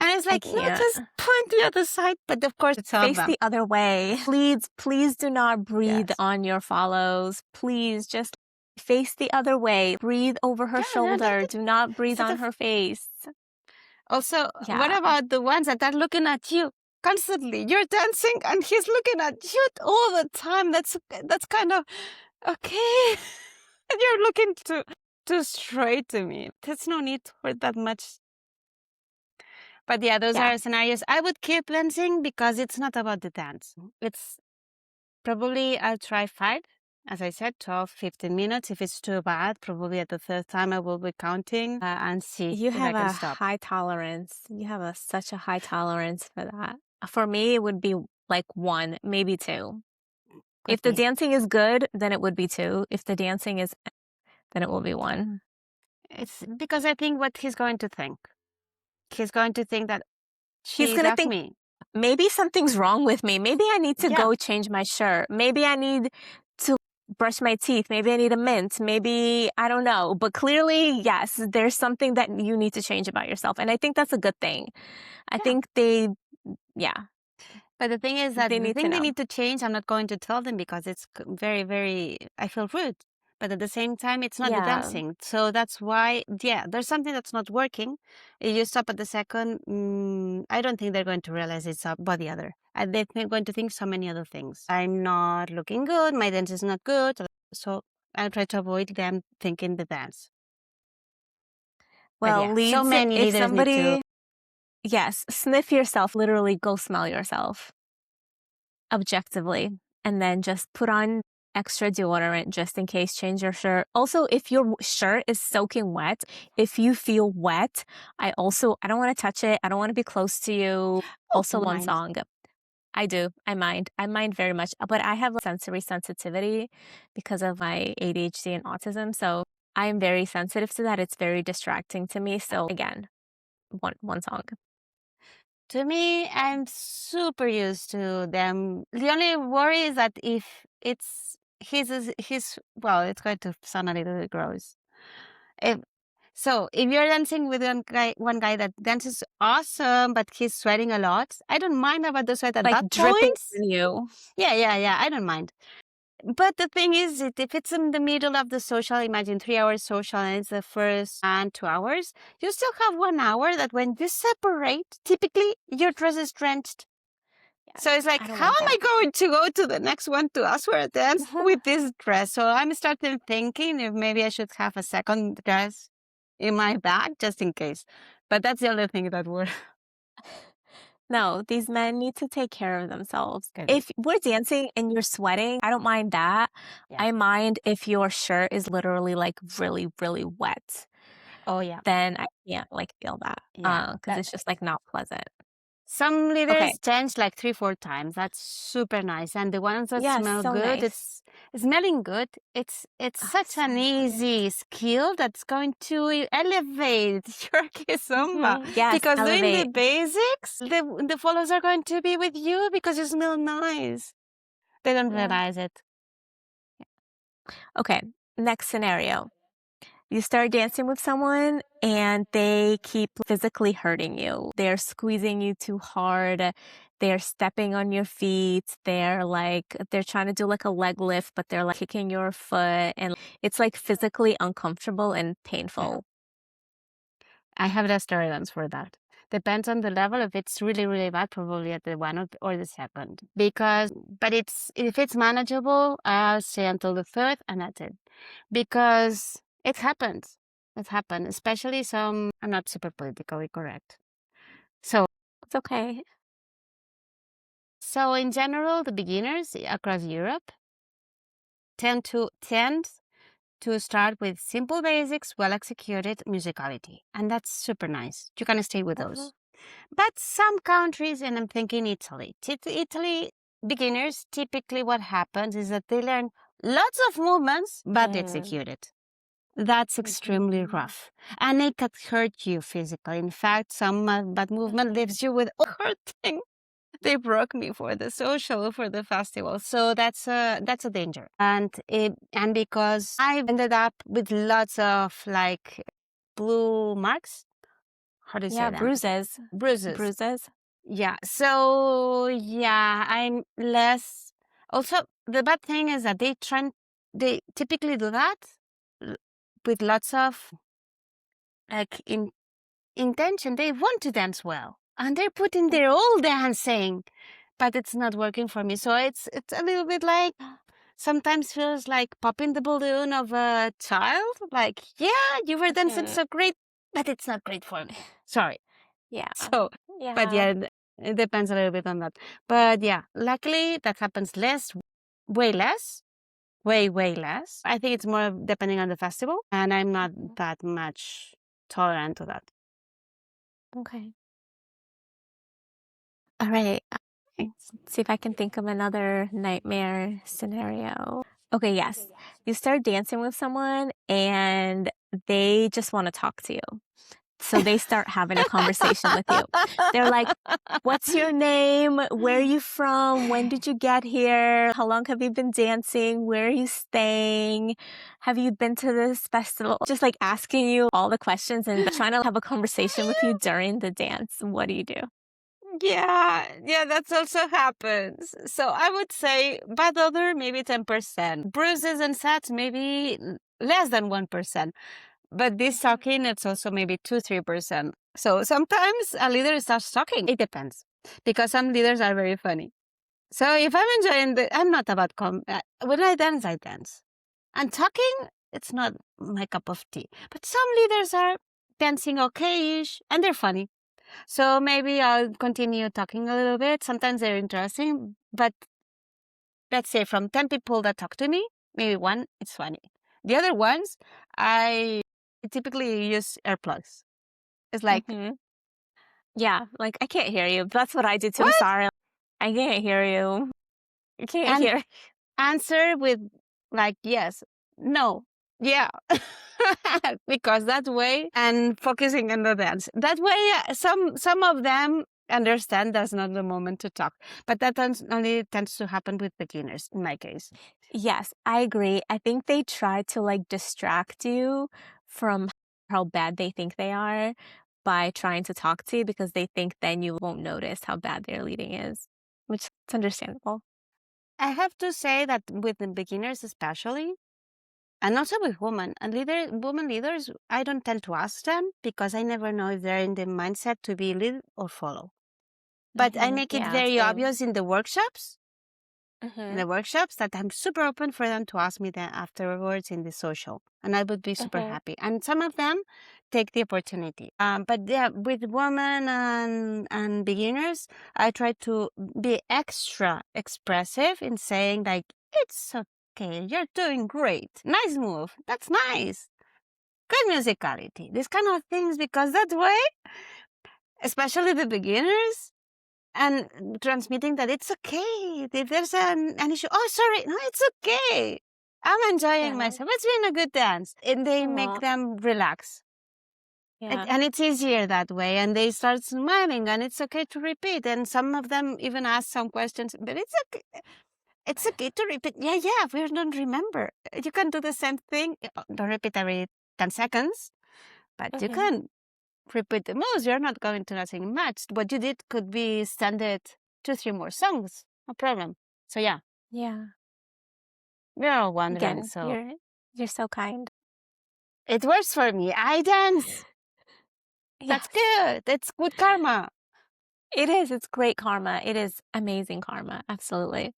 And it's I like, no, can't. just point the other side. But of course, tell Face them. the other way. Please do not breathe Yes. on your follows. Please just face the other way. Breathe over her Yeah, no, shoulder. Do not breathe instead on of her face. also, what Yeah. about the ones that are looking at you constantly? You're dancing and he's looking at you all the time. That's kind of okay. You're looking too straight to me. There's no need for that much. But yeah, those Yeah. are scenarios I would keep dancing because it's not about the dance. It's probably I'll try 5. As I said, 12, 15 minutes. If it's too bad, probably at the third time I will be counting and see You if I have can a stop. high tolerance. You have such a high tolerance for that. For me, it would be like 1, maybe 2. Could If the be. dancing is good, then it would be 2. If the dancing is, then it will be 1. It's because I think what he's going to think. He's going to think that He's she gonna left think me. maybe something's wrong with me. Maybe I need to Yeah. go change my shirt. Maybe I need to brush my teeth. Maybe I need a mint. Maybe I don't know. But clearly, yes, there's something that you need to change about yourself. And I think that's a good thing. I Yeah. think yeah, But the thing is that they the need to thing they know. need to change, I'm not going to tell them because it's very, very, I feel rude. But at the same time, it's not the Yeah. dancing. So that's why, yeah, there's something that's not working. If you stop at the second, I don't think they're going to realize it's about the other. And they're going to think so many other things. I'm not looking good. My dance is not good. So I try to avoid them thinking the dance. But Well, yeah, so many if leaders need to. somebody, yes, sniff yourself, literally go smell yourself objectively, and then just put on extra deodorant just in case, change your shirt. Also, if your shirt is soaking wet, if you feel wet, I don't want to touch it. I don't want to be close to you. Oh, Also, don't one mind. song. I do. I mind. I mind very much. But I have sensory sensitivity because of my ADHD and autism. So I am very sensitive to that. It's very distracting to me. So again, one song. To me, I'm super used to them. The only worry is that if it's his well, it's going to sound a little bit gross. If if you're dancing with one guy that dances awesome, but he's sweating a lot, I don't mind about the sweat at Like that dripping point. on you. Yeah, I don't mind. But the thing is, if it's in the middle of the social, imagine 3 hours social and it's the first and 2 hours, you still have 1 hour that when you separate, typically your dress is drenched. Yeah, So it's like, I don't how want am I that. going to go to the next one to ask for a dance with this dress? So I'm starting thinking if maybe I should have a second dress in my bag just in case. But that's the only thing that would. No, these men need to take care of themselves. Could be. If we're dancing and you're sweating, I don't mind that. Yeah. I mind if your shirt is literally like really, really wet. Oh, yeah. Then I can't like feel that. Yeah. Because it's just like not pleasant. Some Okay. leaders change like 3, 4 times. That's super nice. And the ones that Yes, smell so good, nice. it's smelling good. It's Oh, such so an important. easy skill that's going to elevate your kizomba. Yes, Because doing the elevate. basics, the follows are going to be with you because you smell nice. They don't Yeah. realize it. Okay. Next scenario. You start dancing with someone and they keep physically hurting you. They're squeezing you too hard. They're stepping on your feet. They're trying to do like a leg lift, but they're like kicking your foot. And it's like physically uncomfortable and Yeah. painful. I have less tolerance for that. Depends on the level. If it's really, really bad, probably at the one or the second. But if it's manageable, I'll stay until the third, and that's it. Because it happens. It happens, especially some. I'm not super politically correct. So, It's okay. so in general, the beginners across Europe tend to start with simple basics, well executed musicality, and that's super nice. You can stay with Uh-huh. those. But some countries, and I'm thinking Italy, Italy beginners, typically what happens is that they learn lots of movements, but they Mm. execute it. That's extremely Mhm. rough. And it can hurt you physically. In fact, some bad movement leaves you with hurting. They broke me for the social, for the festival. So that's a danger. And because I ended up with lots of like blue marks How do you say Yeah, that? bruises. Bruises. Bruises. Yeah. So yeah, I'm less. Also, the bad thing is that they typically do that l- with lots of like intention. They want to dance well, and they're putting Mm, their all dancing, but it's not working for me. So it's a little bit like sometimes feels like popping the balloon of a child. Like, yeah, you were dancing mhm. so great, but it's not great for me. Sorry. Yeah. So, but Yeah. yeah, it depends a little bit on that. But yeah, luckily that happens less, way less, way less. I think it's more depending on the festival, and I'm not Mhm. that much tolerant to that. Okay. All right. Let's see if I can think of another nightmare scenario. Okay, yes. You start dancing with someone and they just want to talk to you. So they start having a conversation with you. They're like, what's your name? Where are you from? When did you get here? How long have you been dancing? Where are you staying? Have you been to this festival? Just like asking you all the questions and trying to have a conversation with you during the dance. What do you do? Yeah, that's also happens. So I would say bad odor, maybe 10%. Bruises and sats, maybe less than 1%. But this Mhm. talking, it's also maybe 2-3%. So sometimes a leader starts talking. It depends. Because some leaders are very funny. So if I'm enjoying I'm not about when I dance, I dance. And talking, it's not my cup of tea. But some leaders are dancing okay-ish and they're funny. So maybe I'll continue talking a little bit. Sometimes they're interesting, but let's say from 10 people that talk to me, maybe one it's funny. The other ones, I typically use earplugs. It's like, Mm-hmm. Yeah, like I can't hear you. That's what I do too. I'm what? sorry. I can't hear you. I can't And hear. answer with like, yes, no, yeah. Because that way, and focusing on the dance. That way, some of them understand that's not the moment to talk. But that only tends to happen with beginners in my case. Yes, I agree. I think they try to like distract you from how bad they think they are by trying to talk to you because they think then you won't notice how bad their leading is, which is understandable. I have to say that with the beginners especially, and also with women leaders, I don't tend to ask them because I never know if they're in the mindset to be lead or follow. But I make it Yeah, very same. obvious in Mm-hmm. the workshops that I'm super open for them to ask me that afterwards in the social, and I would be super Mm-hmm. happy. And some of them take the opportunity. But yeah, with women and beginners, I try to be extra expressive in saying like, "It's okay, you're doing great, nice move, that's nice, good musicality," these kind of things, because that way, especially the beginners, and transmitting that it's okay. If there's an issue, oh, sorry, no, it's okay. I'm enjoying Yeah. myself. It's been a good dance. And they make Aw. them relax. Yeah. And it's easier that way. And they start smiling, and it's okay to repeat. And some of them even ask some questions, but it's okay. It's okay to repeat. Yeah, we don't remember. You can do the same thing. Don't repeat every 10 seconds, but you Mm-hmm. can repeat the moves. You're not going to nothing much. What you did could be standard 2, 3 more songs. No problem. So yeah, Yeah. we're all wondering. Again, So you're so kind. it works for me. I dance. That's Yes. good. It's good karma. It is. It's great karma. It is amazing karma. Absolutely.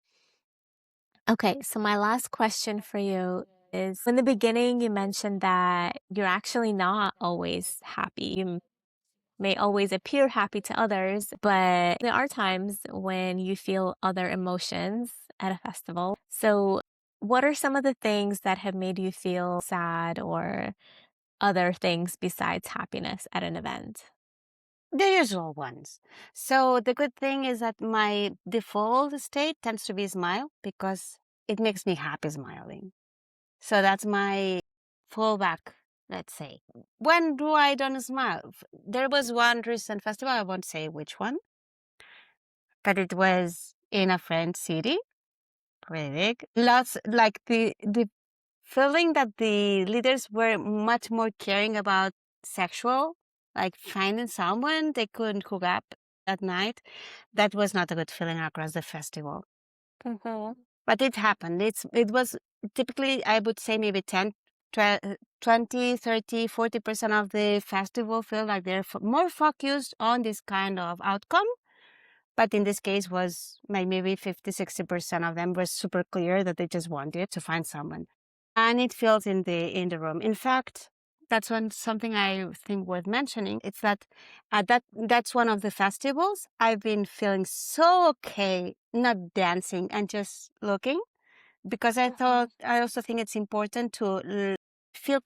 Okay, so my last question for you is in the beginning, you mentioned that you're actually not always happy. You may always appear happy to others, but there are times when you feel other emotions at a festival. So, what are some of the things that have made you feel sad or other things besides happiness at an event? The usual ones. So the good thing is that my default state tends to be smile because it makes me happy smiling. So that's my fallback, let's say. When do I don't smile? There was one recent festival, I won't say which one, but it was in a French city, pretty big. Lots like the feeling that the leaders were much more caring about sexual like finding someone they couldn't hook up at night. That was not a good feeling across the festival. Mm-hmm. But it happened. It was typically, I would say, maybe 10, 20, 30, 40% of the festival feel like they're more focused on this kind of outcome. But in this case was like maybe 50, 60% of them were super clear that they just wanted to find someone. And it feels in the room. In fact, that's something I think worth mentioning. It's that that's one of the festivals I've been feeling so okay, not dancing and just looking, because I Mm-hmm. thought I also think it's important to feel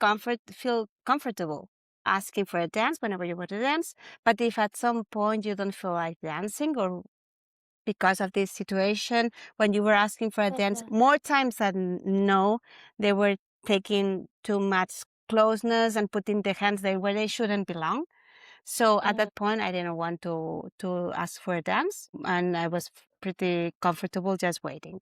comfortable asking for a dance whenever you want to dance. But if at some point you don't feel like dancing, or because of this situation, when you were asking for a dance, Mm-hmm. more times than no, they were taking too much closeness and putting their hands there where they shouldn't belong. So at Mm-hmm. that point, I didn't want to ask for a dance, and I was pretty comfortable just waiting.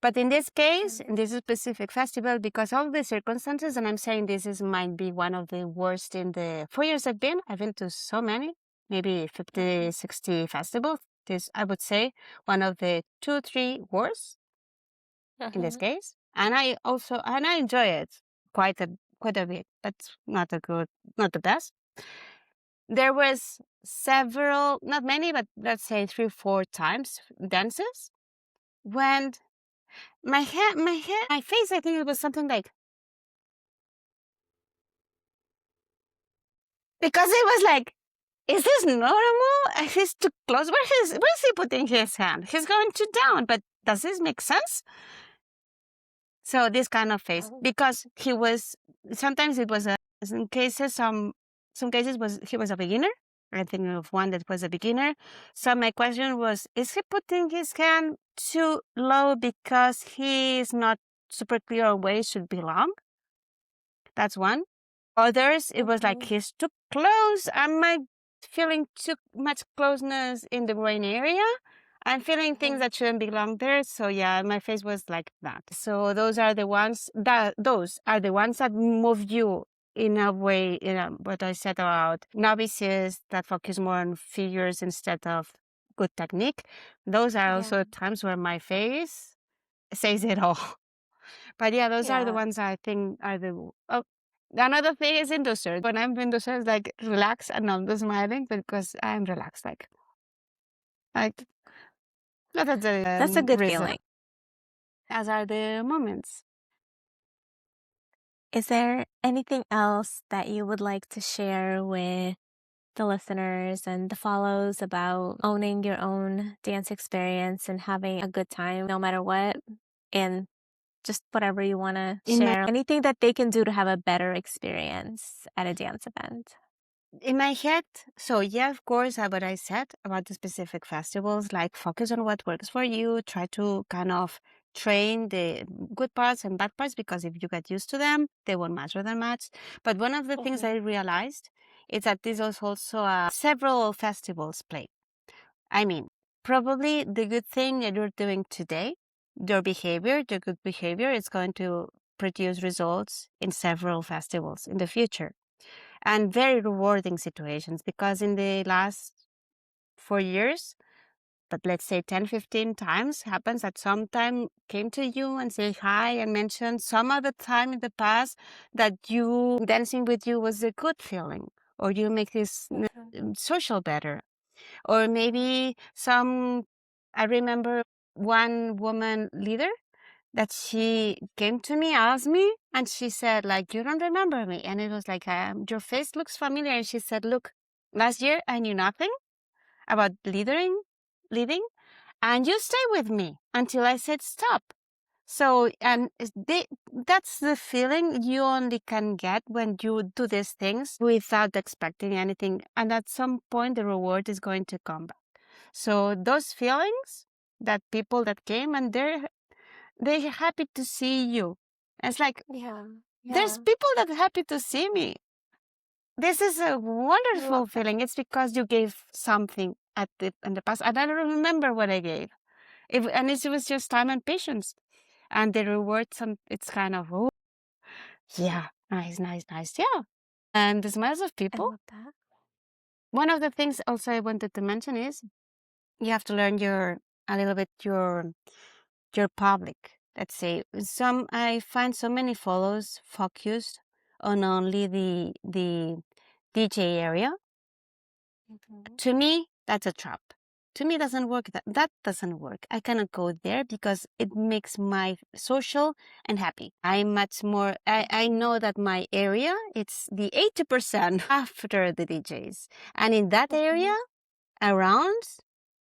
But in this case, in this specific festival, because of the circumstances, and I'm saying this is might be one of the worst in the 4 years I've been to so many, maybe 50, 60 festivals. This, I would say, one of the two, three worst in this Mm-hmm. case. And I enjoy it quite a bit. That's not the best. There was several, not many, but let's say 3, 4 times dances when my face, I think it was something like, because it was like, is this normal? He's too close. Where's he putting his hand? He's going too down, but does this make sense? So this kind of face, Mm-hmm. because he was, sometimes it was in cases, some cases was he was a beginner. I think of one that was a beginner. So my question was, is he putting his hand too low because he is not super clear on where it should belong? That's one. Others, it was like Mm-hmm. he's too close. Am I feeling too much closeness in the brain area? I'm feeling things Mm-hmm. that shouldn't belong there. So yeah, my face was like that. So those are the ones that move you in a way, what I said about novices that focus more on figures instead of good technique. Those are Yeah. also times where my face says it all. But yeah, those are the Yeah. ones I think are oh, another thing is in dessert. When I'm in dessert, like relaxed and I'm just smiling because I'm relaxed. Like that's the That's a good reason. feeling. As are the moments. Is there anything else that you would like to share with the listeners and the follows about owning your own dance experience and having a good time no matter what? And just whatever you want to In my share. Anything that they can do to have a better experience at a dance event. in my head, so yeah, of course, what I said about the specific festivals, like focus on what works for you, try to kind of train the good parts and bad parts, because if you get used to them, they won't matter that much. But one of the things Mhm. I realized is that this is also several festivals play. I mean, probably the good thing that you're doing today, your good behavior is going to produce results in several festivals in the future, and very rewarding situations, because in the last 4 years, but let's say 10, 15 times happens that sometime came to you and say hi and mentioned some other time in the past that you dancing with you was a good feeling, or you make this Mhm. social better, or maybe I remember one woman leader that she came to me, asked me, and she said, like, you don't remember me. And it was like, your face looks familiar. And she said, look, last year I knew nothing about leading, and you stay with me until I said stop. So, that's the feeling you only can get when you do these things without expecting anything. And at some point, the reward is going to come back. So those feelings, that people that came and they're happy to see you. It's like, Yeah. there's Yeah. people that are happy to see me. This is a I love wonderful that. feeling. It's because you gave something in the past. And I don't remember what I gave. It was just time and patience. And the reward, it's kind of, oh, yeah, nice, nice, nice. Yeah. And the smiles of I people, love that. One of the things also I wanted to mention is you have to learn a little bit your public. Let's say I find so many follows focused on only the DJ area. To me, that's a trap. To me, it doesn't work. That doesn't work. I cannot go there because it makes my social and happy. I'm much more. I know that my area it's the 80% after the DJs, and in that area around,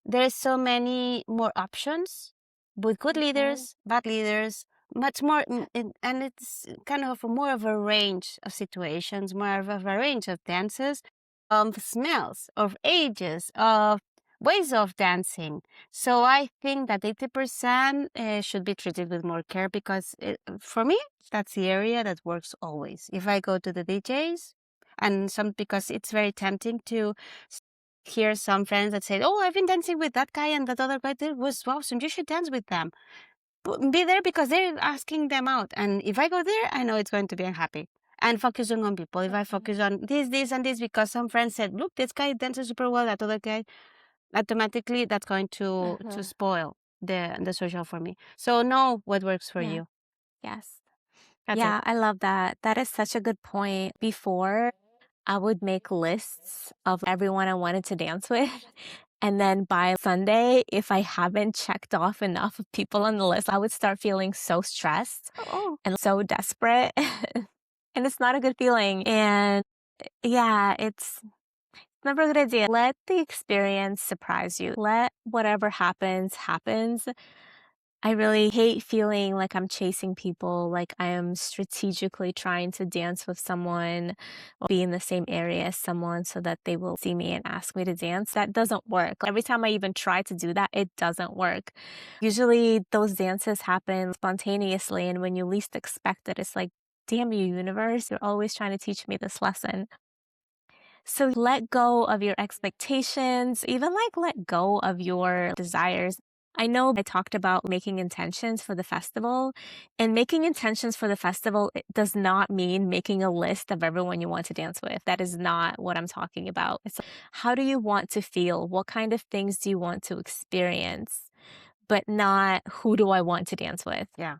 there's so many more options with good leaders, bad leaders, much more, and it's kind of more of a range of situations, more of a range of dances, of smells, of ages, of ways of dancing. So I think that 80% should be treated with more care because for me, that's the area that works always. If I go to the DJs, and some because it's very tempting to hear some friends that say, "Oh, I've been dancing with that guy and that other guy. That was awesome. You should dance with them. Be there because they're asking them out." And if I go there, I know it's going to be unhappy. And focusing on people. If I focus on this, and this, because some friends said, "Look, this guy dances super well," that other guy, automatically that's going to spoil the social for me. So know what works for Yeah. you. Yes. That's it. Yeah, I love that. That is such a good point. Before, I would make lists of everyone I wanted to dance with. And then by Sunday, if I haven't checked off enough of people on the list, I would start feeling so stressed Oh, and so desperate. And it's not a good feeling. And yeah, it's never a good idea. Let the experience surprise you. Let whatever happens. I really hate feeling like I'm chasing people, like I am strategically trying to dance with someone or be in the same area as someone so that they will see me and ask me to dance. That doesn't work. Every time I even try to do that, it doesn't work. Usually those dances happen spontaneously, and when you least expect it, it's like, damn you, universe, you're always trying to teach me this lesson. So let go of your expectations, even like let go of your desires. I know I talked about making intentions for the festival, and making intentions for the festival it does not mean making a list of everyone you want to dance with. That is not what I'm talking about. It's like, how do you want to feel? What kind of things do you want to experience? But not who do I want to dance with? yeah.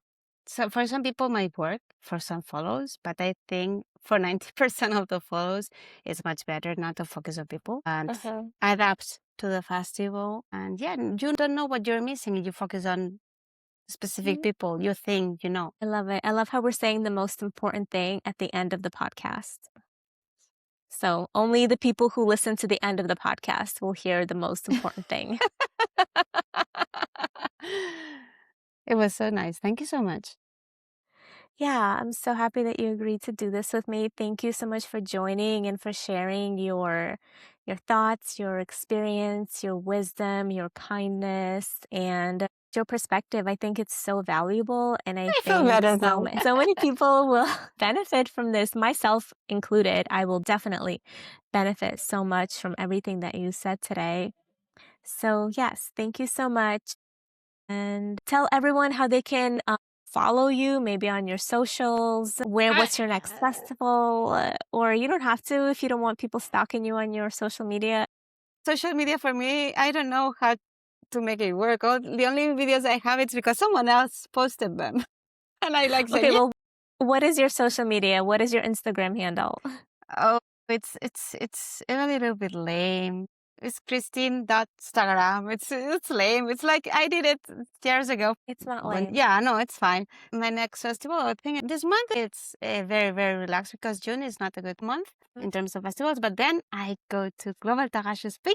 So for some people might work for some follows, but I think for 90% of the follows, it's much better not to focus on people and adapt to the festival. And yeah, you don't know what you're missing if you focus on specific people. You think you know. I love it. I love how we're saying the most important thing at the end of the podcast. So only the people who listen to the end of the podcast will hear the most important thing. It was so nice. Thank you so much. Yeah, I'm so happy that you agreed to do this with me. Thank you so much for joining and for sharing your thoughts, your experience, your wisdom, your kindness, and your perspective. I think it's so valuable, and I I feel think better now. so many people will benefit from this, myself included. I will definitely benefit so much from everything that you said today. So, yes, thank you so much. And tell everyone how they can follow you, maybe on your socials, what's your next festival, or you don't have to if you don't want people stalking you on your social media. Social media for me, I don't know how to make it work. The only videos I have it's because someone else posted them. And I like said, Okay, yeah. well, what is your social media? What is your Instagram handle? Oh, it's a little bit lame. It's Christine.Instagram. It's lame. It's like I did it years ago. It's not But lame. yeah, no, it's fine. My next festival, I think this month it's very, very relaxed because June is not a good month in terms of festivals. But then I go to Global Terrace Spain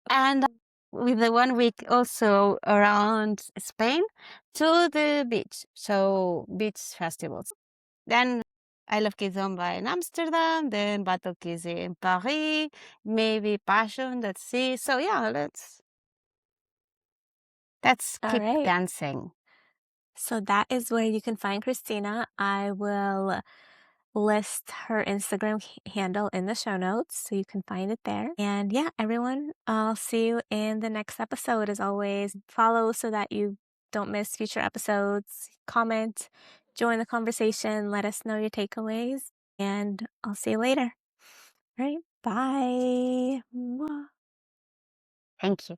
and with the 1 week also around Spain to the beach. So beach festivals. Then I love Kizomba in Amsterdam, then Battle Kiss in Paris, maybe Passion, let's see. So yeah, let's All keep right. dancing. So that is where you can find Christina. I will list her Instagram handle in the show notes so you can find it there. And yeah, everyone, I'll see you in the next episode. As always, follow so that you don't miss future episodes. Comment, join the conversation, let us know your takeaways, and I'll see you later. All right. Bye. Mwah. Thank you.